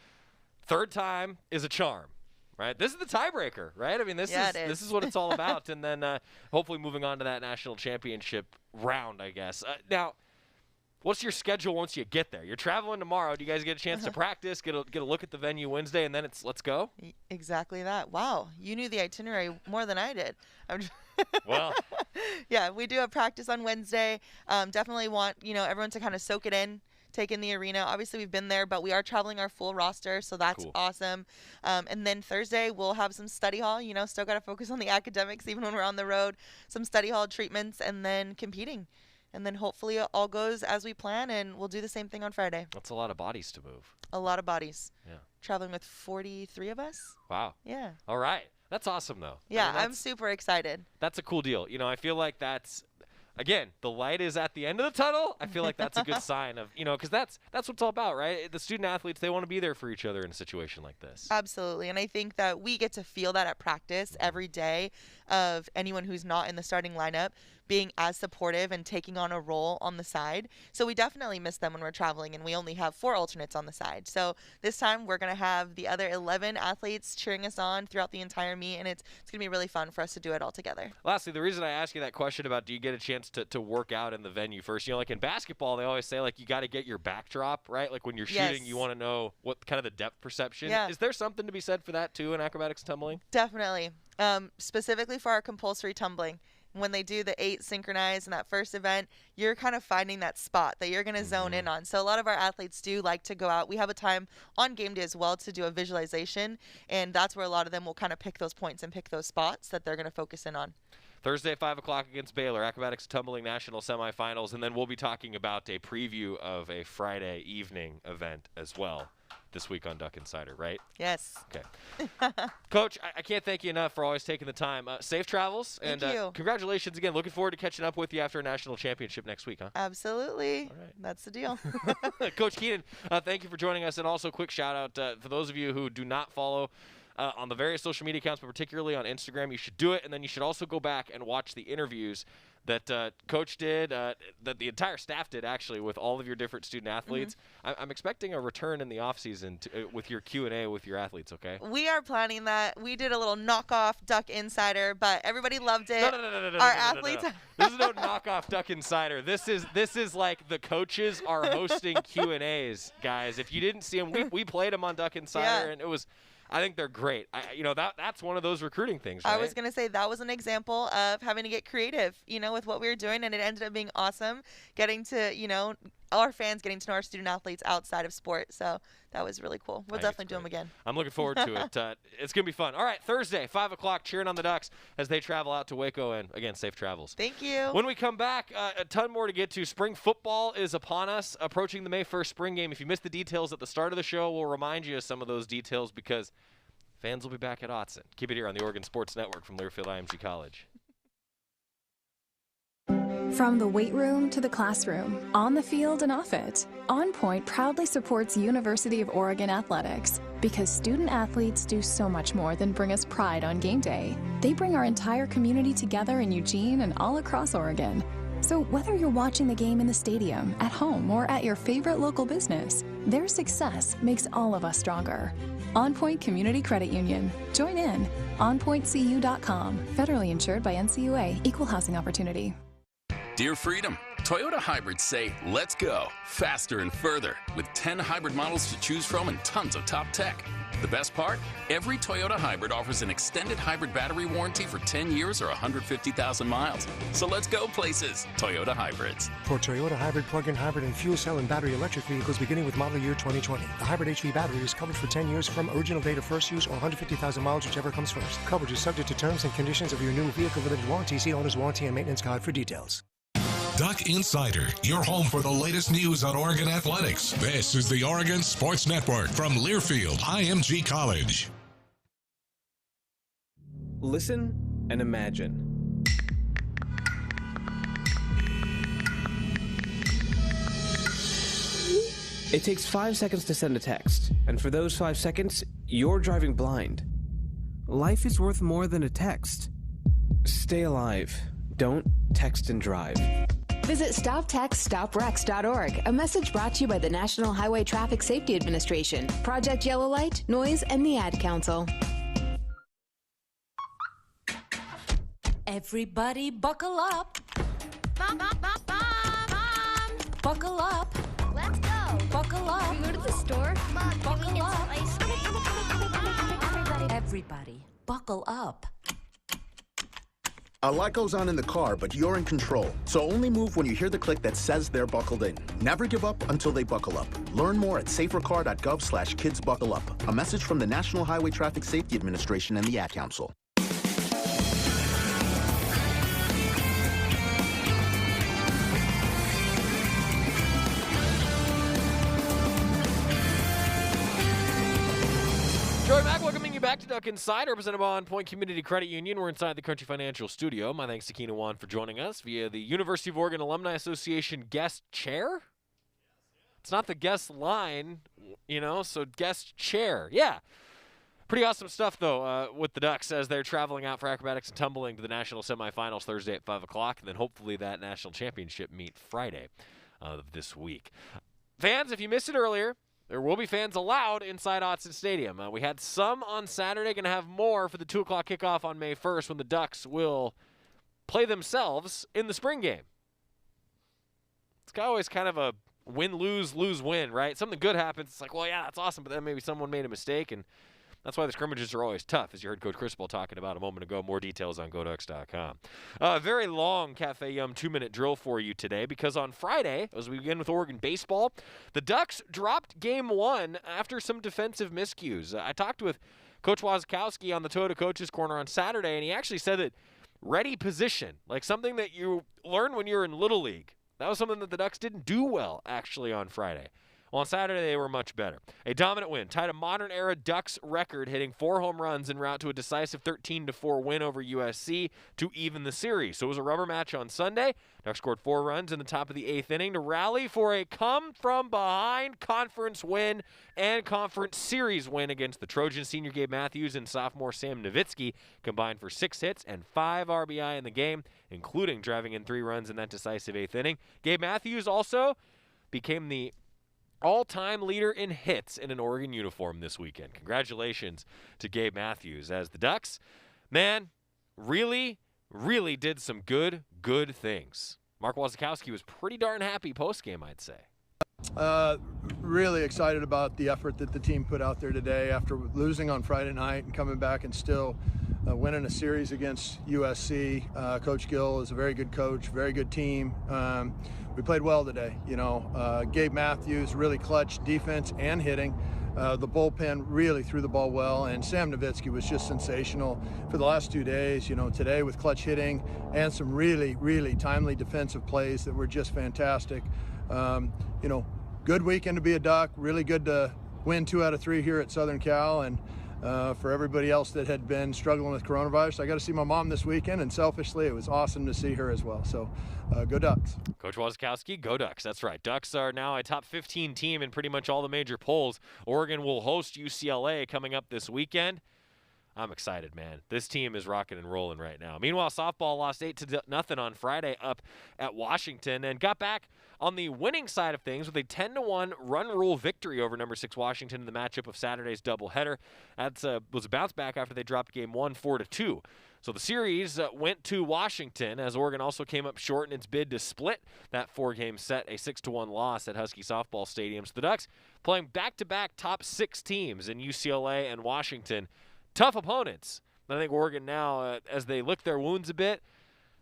3rd time is a charm. Right, this is the tiebreaker, right? I mean, this is what it's all about, and then hopefully moving on to that national championship round, I guess. Now, what's your schedule once you get there? You're traveling tomorrow. Do you guys get a chance to practice, get a look at the venue Wednesday, and then it's let's go? Exactly that. Wow, you knew the itinerary more than I did. Well, yeah, we do have practice on Wednesday. Definitely want everyone to kind of soak it in. Take in the arena. Obviously, we've been there, but we are traveling our full roster, so that's awesome. And then Thursday, we'll have some study hall. Still got to focus on the academics, even when we're on the road. Some study hall treatments, and then competing. And then hopefully it all goes as we plan, and we'll do the same thing on Friday. That's a lot of bodies to move. A lot of bodies. Yeah. Traveling with 43 of us. Wow. Yeah. All right. That's awesome, though. Yeah, I'm super excited. That's a cool deal. I feel like that's... Again, the light is at the end of the tunnel. I feel like that's a good sign of, because that's what it's all about, right? The student athletes, they want to be there for each other in a situation like this. Absolutely. And I think that we get to feel that at practice every day of anyone who's not in the starting lineup being as supportive and taking on a role on the side. So we definitely miss them when we're traveling, and we only have 4 alternates on the side. So this time we're going to have the other 11 athletes cheering us on throughout the entire meet, and it's going to be really fun for us to do it all together. Lastly, the reason I ask you that question about do you get a chance to work out in the venue first, like in basketball, they always say you got to get your backdrop, right? Like when you're shooting, you want to know what kind of the depth perception. Yeah. Is there something to be said for that too in acrobatics and tumbling? Definitely. Specifically for our compulsory tumbling. When they do the 8 synchronized in that first event, you're kind of finding that spot that you're going to zone in on. So a lot of our athletes do like to go out. We have a time on game day as well to do a visualization, and that's where a lot of them will kind of pick those points and pick those spots that they're going to focus in on. Thursday, 5 o'clock against Baylor, acrobatics and tumbling national semifinals, and then we'll be talking about a preview of a Friday evening event as well this week on Duck Insider, right? Yes. Okay. Coach, I can't thank you enough for always taking the time. Safe travels. Thank and you. Congratulations again. Looking forward to catching up with you after a national championship next week, huh? Absolutely. All right. That's the deal. Coach Keenyn, thank you for joining us. And also quick shout out for those of you who do not follow on the various social media accounts, but particularly on Instagram. You should do it, and then you should also go back and watch the interviews that Coach did, that the entire staff did, actually, with all of your different student athletes. I'm expecting a return in the offseason with your Q&A with your athletes, okay? We are planning that. We did a little knockoff Duck Insider, but everybody loved it. No, Our athletes. This is no knockoff Duck Insider. This is like the coaches are hosting Q&As, guys. If you didn't see them, we played them on Duck Insider, and it was – I think they're great. That's one of those recruiting things, right? I was going to say that was an example of having to get creative, with what we were doing, and it ended up being awesome, getting to, our fans getting to know our student athletes outside of sport. So that was really cool. We'll definitely do them again. I'm looking forward to it. It's going to be fun. All right, Thursday, 5 o'clock, cheering on the Ducks as they travel out to Waco, and, again, safe travels. Thank you. When we come back, a ton more to get to. Spring football is upon us, approaching the May 1st spring game. If you missed the details at the start of the show, we'll remind you of some of those details because fans will be back at Autzen. Keep it here on the Oregon Sports Network from Learfield IMG College. From the weight room to the classroom, on the field and off it, On Point proudly supports University of Oregon athletics because student athletes do so much more than bring us pride on game day. They bring our entire community together in Eugene and all across Oregon. So whether you're watching the game in the stadium, at home, or at your favorite local business, their success makes all of us stronger. On Point Community Credit Union. Join in. OnPointCU.com. Federally insured by NCUA. Equal housing opportunity. Dear Freedom, Toyota hybrids say, let's go, faster and further, with 10 hybrid models to choose from and tons of top tech. The best part? Every Toyota hybrid offers an extended hybrid battery warranty for 10 years or 150,000 miles. So let's go places. Toyota hybrids. For Toyota hybrid, plug-in hybrid, and fuel cell and battery electric vehicles beginning with model year 2020. The hybrid HV battery is covered for 10 years from original date of first use or 150,000 miles, whichever comes first. Coverage is subject to terms and conditions of your new vehicle limited warranty. See owner's warranty and maintenance guide for details. Duck Insider, your home for the latest news on Oregon athletics. This is the Oregon Sports Network from Learfield IMG College. Listen and imagine. It takes 5 seconds to send a text, and for those 5 seconds, you're driving blind. Life is worth more than a text. Stay alive. Don't text and drive. Visit StopTextStopWrecks.org, a message brought to you by the National Highway Traffic Safety Administration, Project Yellow Light, Noise, and the Ad Council. Everybody buckle up. Buckle up. Let's go. Buckle up. Can we go to the store? Mom, buckle up. Ice cream? Everybody, buckle up. A lot goes on in the car, but you're in control. So only move when you hear the click that says they're buckled in. Never give up until they buckle up. Learn more at safercar.gov/kidsbuckleup. A message from the National Highway Traffic Safety Administration and the Ad Council. Joey Mack welcoming you back to Duck Insider, presented by On Point Community Credit Union. We're inside the Country Financial Studio. My thanks to Keenyn Won for joining us via the University of Oregon Alumni Association guest chair. It's not the guest line, so guest chair. Yeah. Pretty awesome stuff, though, with the Ducks as they're traveling out for acrobatics and tumbling to the national semifinals Thursday at 5 o'clock, and then hopefully that national championship meet Friday of this week. Fans, if you missed it earlier, there will be fans allowed inside Autzen Stadium. We had some on Saturday, going to have more for the 2 o'clock kickoff on May 1st when the Ducks will play themselves in the spring game. It's always kind of a win, lose, lose, win, right? Something good happens. It's like, well, yeah, that's awesome, but then maybe someone made a mistake, and that's why the scrimmages are always tough, as you heard Coach Cristobal talking about a moment ago. More details on GoDucks.com. A very long Cafe Yum 2-minute drill for you today, because on Friday, as we begin with Oregon baseball, the Ducks dropped Game 1 after some defensive miscues. I talked with Coach Wazkowski on the Toyota Coaches Corner on Saturday, and he actually said that ready position, like something that you learn when you're in Little League, that was something that the Ducks didn't do well, actually, on Friday. Well, on Saturday, they were much better. A dominant win tied a modern-era Ducks record, hitting 4 home runs en route to a decisive 13-4 win over USC to even the series. So it was a rubber match on Sunday. Ducks scored 4 runs in the top of the 8th inning to rally for a come-from-behind conference win and conference series win against the Trojans. Senior Gabe Matthews and sophomore Sam Nowitzki combined for 6 hits and 5 RBI in the game, including driving in 3 runs in that decisive 8th inning. Gabe Matthews also became the all-time leader in hits in an Oregon uniform this weekend. Congratulations to Gabe Matthews, as the Ducks, man, really did some good things. Mark Wasikowski was pretty darn happy post-game, I'd say. Really excited about the effort that the team put out there today after losing on Friday night and coming back and still winning a series against USC. Coach Gill is a very good coach, very good team. We played well today. Gabe Matthews, really clutch defense and hitting. The bullpen really threw the ball well, and Sam Nowitzki was just sensational for the last 2 days. Today with clutch hitting and some really timely defensive plays that were just fantastic. Good weekend to be a Duck. Really good to win 2 out of 3 here at Southern Cal, and for everybody else that had been struggling with coronavirus, I got to see my mom this weekend, and selfishly, it was awesome to see her as well. So, go Ducks. Coach Wasikowski, go Ducks. That's right. Ducks are now a top 15 team in pretty much all the major polls. Oregon will host UCLA coming up this weekend. I'm excited, man. This team is rocking and rolling right now. Meanwhile, softball lost 8-0 on Friday up at Washington and got back on the winning side of things with a 10-1 run rule victory over number 6 Washington in the matchup of Saturday's doubleheader. That was a bounce back after they dropped game 1 4-2. So the series went to Washington as Oregon also came up short in its bid to split that 4-game set, a 6-1 loss at Husky Softball Stadium. So the Ducks playing back-to-back top 6 teams in UCLA and Washington. Tough opponents. I think Oregon now, as they lick their wounds a bit,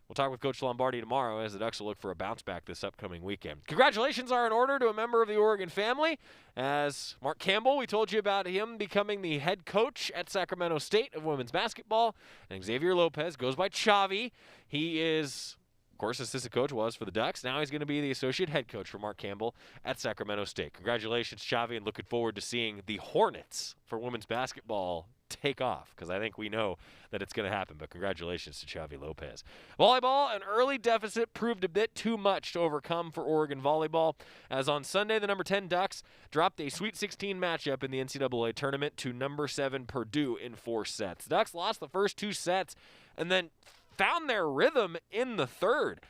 we'll talk with Coach Lombardi tomorrow as the Ducks will look for a bounce back this upcoming weekend. Congratulations are in order to a member of the Oregon family, as Mark Campbell, we told you about him becoming the head coach at Sacramento State of women's basketball, and Xavier Lopez goes by Chavi. He is, of course, assistant coach was for the Ducks. Now he's going to be the associate head coach for Mark Campbell at Sacramento State. Congratulations, Chavi, and looking forward to seeing the Hornets for women's basketball take off, because I think we know that it's going to happen, but congratulations to Chavi Lopez. Volleyball, an early deficit proved a bit too much to overcome for Oregon volleyball, as on Sunday the number 10 Ducks dropped a Sweet 16 matchup in the NCAA tournament to number 7 Purdue in 4 sets. The Ducks lost the first 2 sets and then found their rhythm in the third.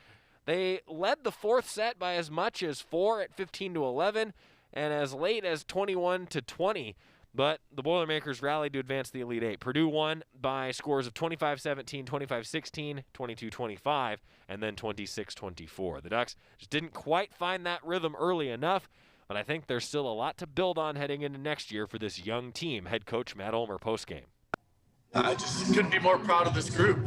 They led the 4th set by as much as 4 at 15-11 and as late as 21-20. But the Boilermakers rallied to advance the Elite Eight. Purdue won by scores of 25-17, 25-16, 22-25, and then 26-24. The Ducks just didn't quite find that rhythm early enough, but I think there's still a lot to build on heading into next year for this young team. Head coach Matt Ulmer postgame. I just couldn't be more proud of this group.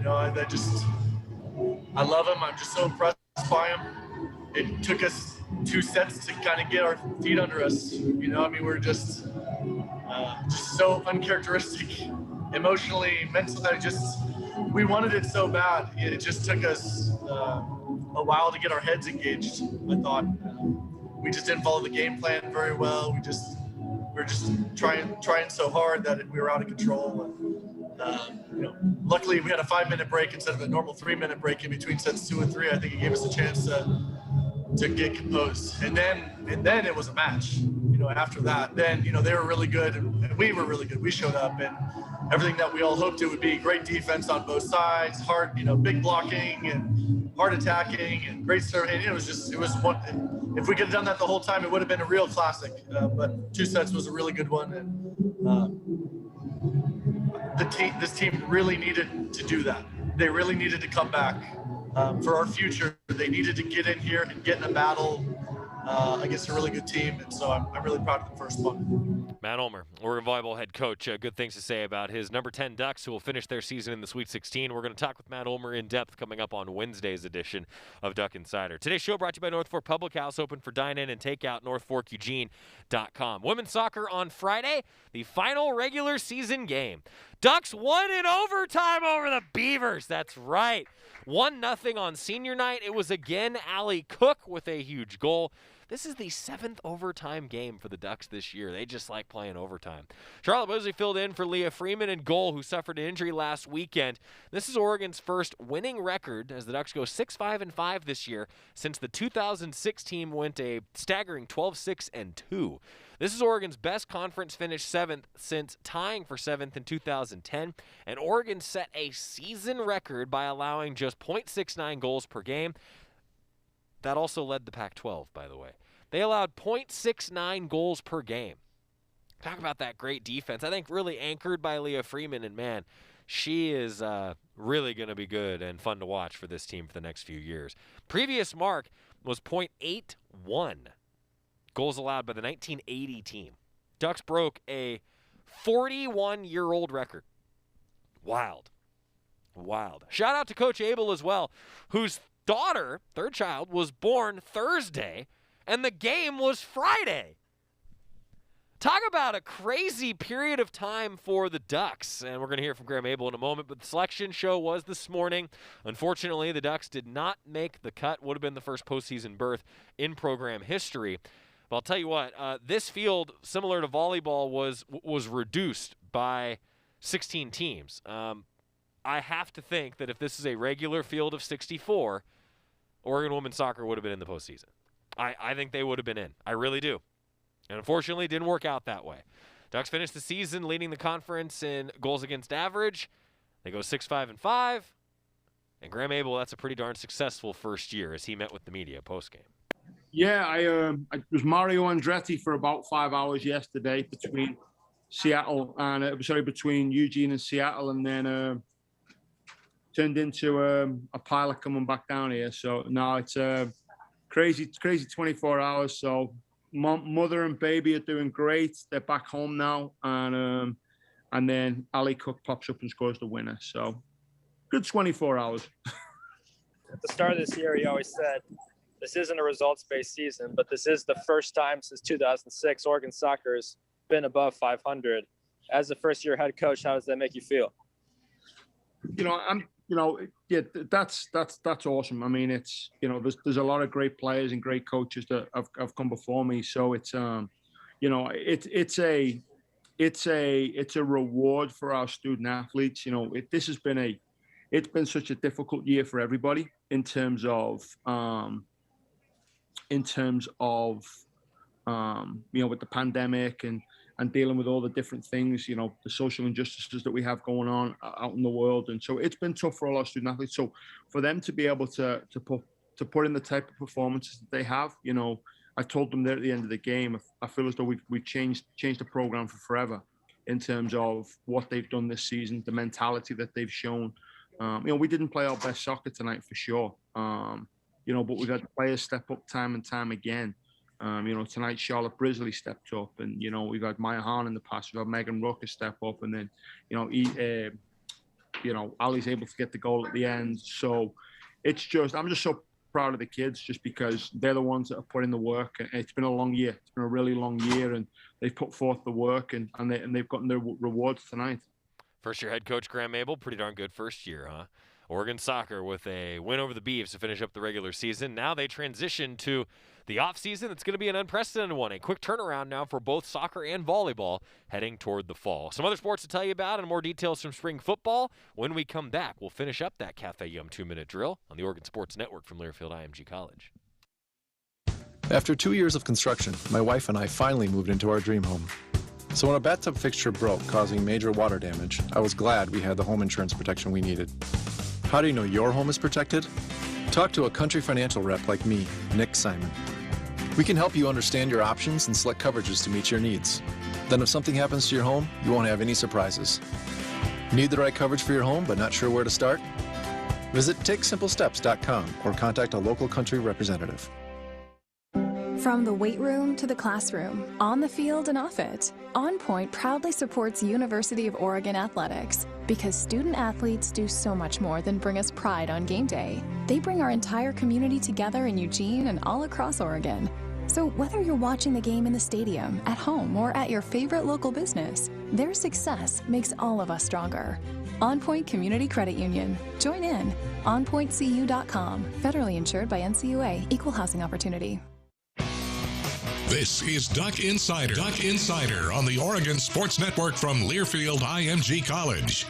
I love them. I'm just so impressed by them. It took us 2 sets to kind of get our feet under us. We're just so uncharacteristic emotionally, mentally. We wanted it so bad. It just took us a while to get our heads engaged. I thought we just didn't follow the game plan very well. We're just trying so hard that we were out of control. Luckily we had a 5-minute break instead of a normal 3-minute break in between sets 2 and 3. I think it gave us a chance to get composed. And then it was a match. After that, then they were really good and we were really good. We showed up and everything that we all hoped it would be. Great defense on both sides, hard, big blocking and hard attacking and great serving. And it was one. If we could have done that the whole time, it would have been a real classic. But 2 sets was a really good one, and this team really needed to do that. They really needed to come back for our future. They needed to get in here and get in a battle against a really good team, and so I'm really proud of the first one. Matt Ulmer, Oregon volleyball head coach, good things to say about his number 10 Ducks, who will finish their season in the Sweet 16. We're going to talk with Matt Ulmer in depth coming up on Wednesday's edition of Duck Insider. Today's show brought to you by North Fork Public House, open for dine-in and takeout, northforkeugene.com. Women's soccer on Friday, the final regular season game. Ducks won in overtime over the Beavers. That's right. 1-0 on senior night. It was again Allie Cook with a huge goal. This is the 7th overtime game for the Ducks this year. They just like playing overtime. Charlotte Mosley filled in for Leah Freeman in goal, who suffered an injury last weekend. This is Oregon's first winning record as the Ducks go 6-5-5 this year since the 2006 team went a staggering 12-6-2. This is Oregon's best conference finish, 7th, since tying for 7th in 2010. And Oregon set a season record by allowing just 0.69 goals per game. That also led the Pac-12, by the way. They allowed 0.69 goals per game. Talk about that great defense. I think really anchored by Leah Freeman. And, man, she is really going to be good and fun to watch for this team for the next few years. Previous mark was 0.81. Goals allowed by the 1980 team. Ducks broke a 41-year-old record. Wild. Shout out to Coach Abel as well, whose daughter, third child, was born Thursday, and the game was Friday. Talk about a crazy period of time for the Ducks, and we're going to hear from Graham Abel in a moment, but the selection show was this morning. Unfortunately, the Ducks did not make the cut. Would have been the first postseason berth in program history. But I'll tell you what, this field, similar to volleyball, was reduced by 16 teams. I have to think that if this is a regular field of 64, Oregon women's soccer would have been in the postseason. I think they would have been in. I really do. And unfortunately, it didn't work out that way. Ducks finished the season leading the conference in goals against average. They go 6-5-5. And Graham Abel, that's a pretty darn successful first year as he met with the media postgame. Yeah, I was Mario Andretti for about 5 hours yesterday between Seattle and between Eugene and Seattle, and then turned into a pilot coming back down here. So now it's crazy 24 hours. So mother and baby are doing great. They're back home now, and then Ali Cook pops up and scores the winner. So good 24 hours. At the start of this year, he always said, this isn't a results-based season, but this is the first time since 2006 Oregon soccer has been above 500. As a first-year head coach, how does that make you feel? That's awesome. I mean, it's there's a lot of great players and great coaches that have come before me. So it's it's a reward for our student athletes. It's been such a difficult year for everybody in terms of with the pandemic and dealing with all the different things, the social injustices that we have going on out in the world. And so it's been tough for all our student athletes. So for them to be able to put in the type of performances that they have, I told them there at the end of the game, I feel as though we've changed the program for forever in terms of what they've done this season, the mentality that they've shown. We didn't play our best soccer tonight for sure. But we've had players step up time and time again. Tonight Charlotte Brisley stepped up, and we've had Maya Hahn in the past. We've had Megan Rucker step up, and then Ali's able to get the goal at the end. So I'm just so proud of the kids, just because they're the ones that have put in the work. It's been a long year. It's been a really long year, and they've put forth the work, and they've gotten their rewards tonight. First-year head coach Graham Abel, pretty darn good first year, huh? Oregon soccer with a win over the Beavs to finish up the regular season. Now they transition to the offseason. It's going to be an unprecedented one. A quick turnaround now for both soccer and volleyball heading toward the fall. Some other sports to tell you about and more details from spring football. When we come back, we'll finish up that Cafe Yum 2-minute drill on the Oregon Sports Network from Learfield IMG College. After 2 years of construction, my wife and I finally moved into our dream home. So when a bathtub fixture broke, causing major water damage, I was glad we had the home insurance protection we needed. How do you know your home is protected? Talk to a Country Financial rep like me, Nick Simon. We can help you understand your options and select coverages to meet your needs. Then if something happens to your home, you won't have any surprises. Need the right coverage for your home but not sure where to start? Visit TakeSimpleSteps.com or contact a local Country representative. From the weight room to the classroom, on the field and off it, On Point proudly supports University of Oregon athletics because student athletes do so much more than bring us pride on game day. They bring our entire community together in Eugene and all across Oregon. So whether you're watching the game in the stadium, at home, or at your favorite local business, their success makes all of us stronger. On Point Community Credit Union. Join in. OnPointCU.com. Federally insured by NCUA. Equal housing opportunity. This is Duck Insider. Duck Insider on the Oregon Sports Network from Learfield IMG College.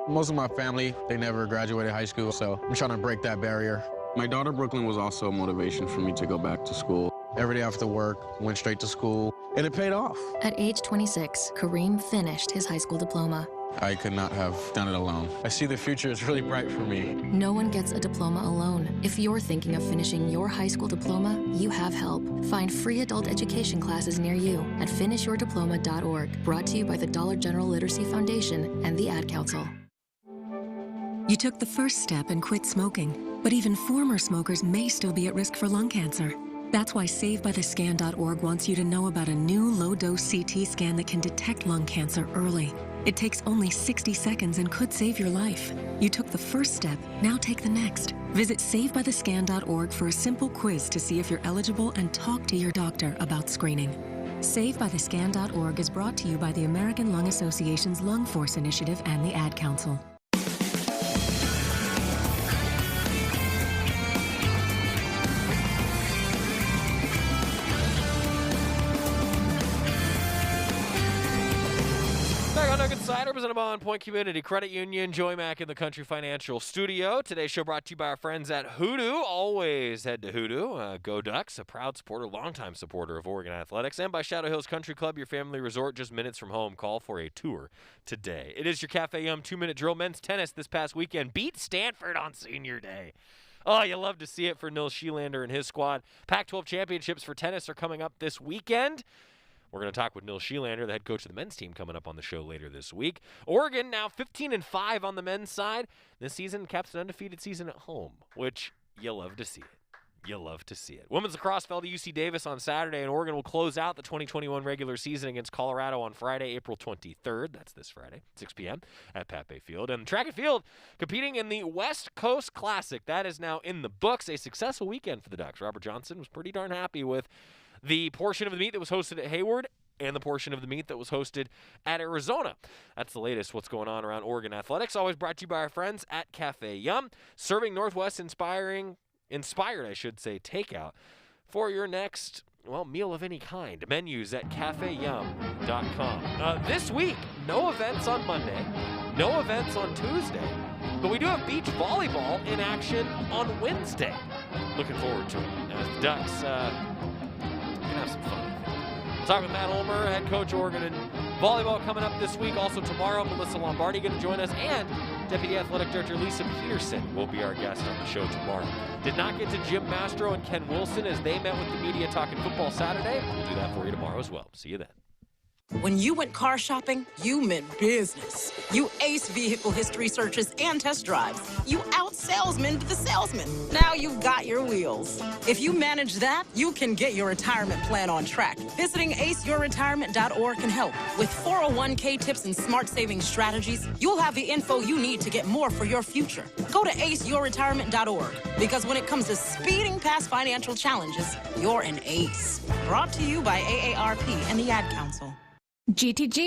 Most of my family, they never graduated high school, so I'm trying to break that barrier. My daughter, Brooklyn, was also a motivation for me to go back to school. Every day after work, went straight to school, and it paid off. At age 26, Kareem finished his high school diploma. I could not have done it alone. I see the future is really bright for me. No one gets a diploma alone. If you're thinking of finishing your high school diploma, you have help. Find free adult education classes near you at finishyourdiploma.org. Brought to you by the Dollar General Literacy Foundation and the Ad Council. You took the first step and quit smoking, but even former smokers may still be at risk for lung cancer. That's why SaveByTheScan.org wants you to know about a new low-dose CT scan that can detect lung cancer early. It takes only 60 seconds and could save your life. You took the first step, now take the next. Visit SaveByTheScan.org for a simple quiz to see if you're eligible and talk to your doctor about screening. SaveByTheScan.org is brought to you by the American Lung Association's Lung Force Initiative and the Ad Council. Insider presented by On Point Community Credit Union. Joey Mack in the Country Financial Studio. Today's show brought to you by our friends at Hoodoo. Always head to Hoodoo. Go Ducks, a proud supporter, longtime supporter of Oregon Athletics. And by Shadow Hills Country Club, your family resort just minutes from home. Call for a tour today. It is your Cafe Yum 2-minute drill. Men's tennis this past weekend beat Stanford on Senior Day. Oh, you love to see it for Nils Schielander and his squad. Pac-12 championships for tennis are coming up this weekend. We're going to talk with Nils Schielander, the head coach of the men's team, coming up on the show later this week. Oregon now 15-5 on the men's side. This season caps an undefeated season at home, which you love to see it. You love to see it. Women's lacrosse fell to UC Davis on Saturday, and Oregon will close out the 2021 regular season against Colorado on Friday, April 23rd. That's this Friday, 6 p.m. at Pat Bay Field. And track and field competing in the West Coast Classic. That is now in the books. A successful weekend for the Ducks. Robert Johnson was pretty darn happy with the portion of the meet that was hosted at Hayward and the portion of the meet that was hosted at Arizona. That's the latest what's going on around Oregon athletics. Always brought to you by our friends at Cafe Yum, serving Northwest inspired takeout for your next, meal of any kind. Menus at cafeyum.com. This week, no events on Monday, no events on Tuesday, but we do have beach volleyball in action on Wednesday. Looking forward to it. As the Ducks gonna have some fun. We'll talk with Matt Ulmer, head coach Oregon and volleyball, coming up this week. Also tomorrow, Melissa Lombardi going to join us, and Deputy Athletic Director Lisa Peterson will be our guest on the show tomorrow. Did not get to Jim Mastro and Ken Wilson as they met with the media talking football Saturday. We'll do that for you tomorrow as well. See you then. When you went car shopping, you meant business. You aced vehicle history searches and test drives. You out-salesmaned the salesman. Now you've got your wheels. If you manage that, you can get your retirement plan on track. Visiting aceyourretirement.org can help. With 401k tips and smart saving strategies, you'll have the info you need to get more for your future. Go to aceyourretirement.org, because when it comes to speeding past financial challenges, you're an ace. Brought to you by AARP and the Ad Council. GTG.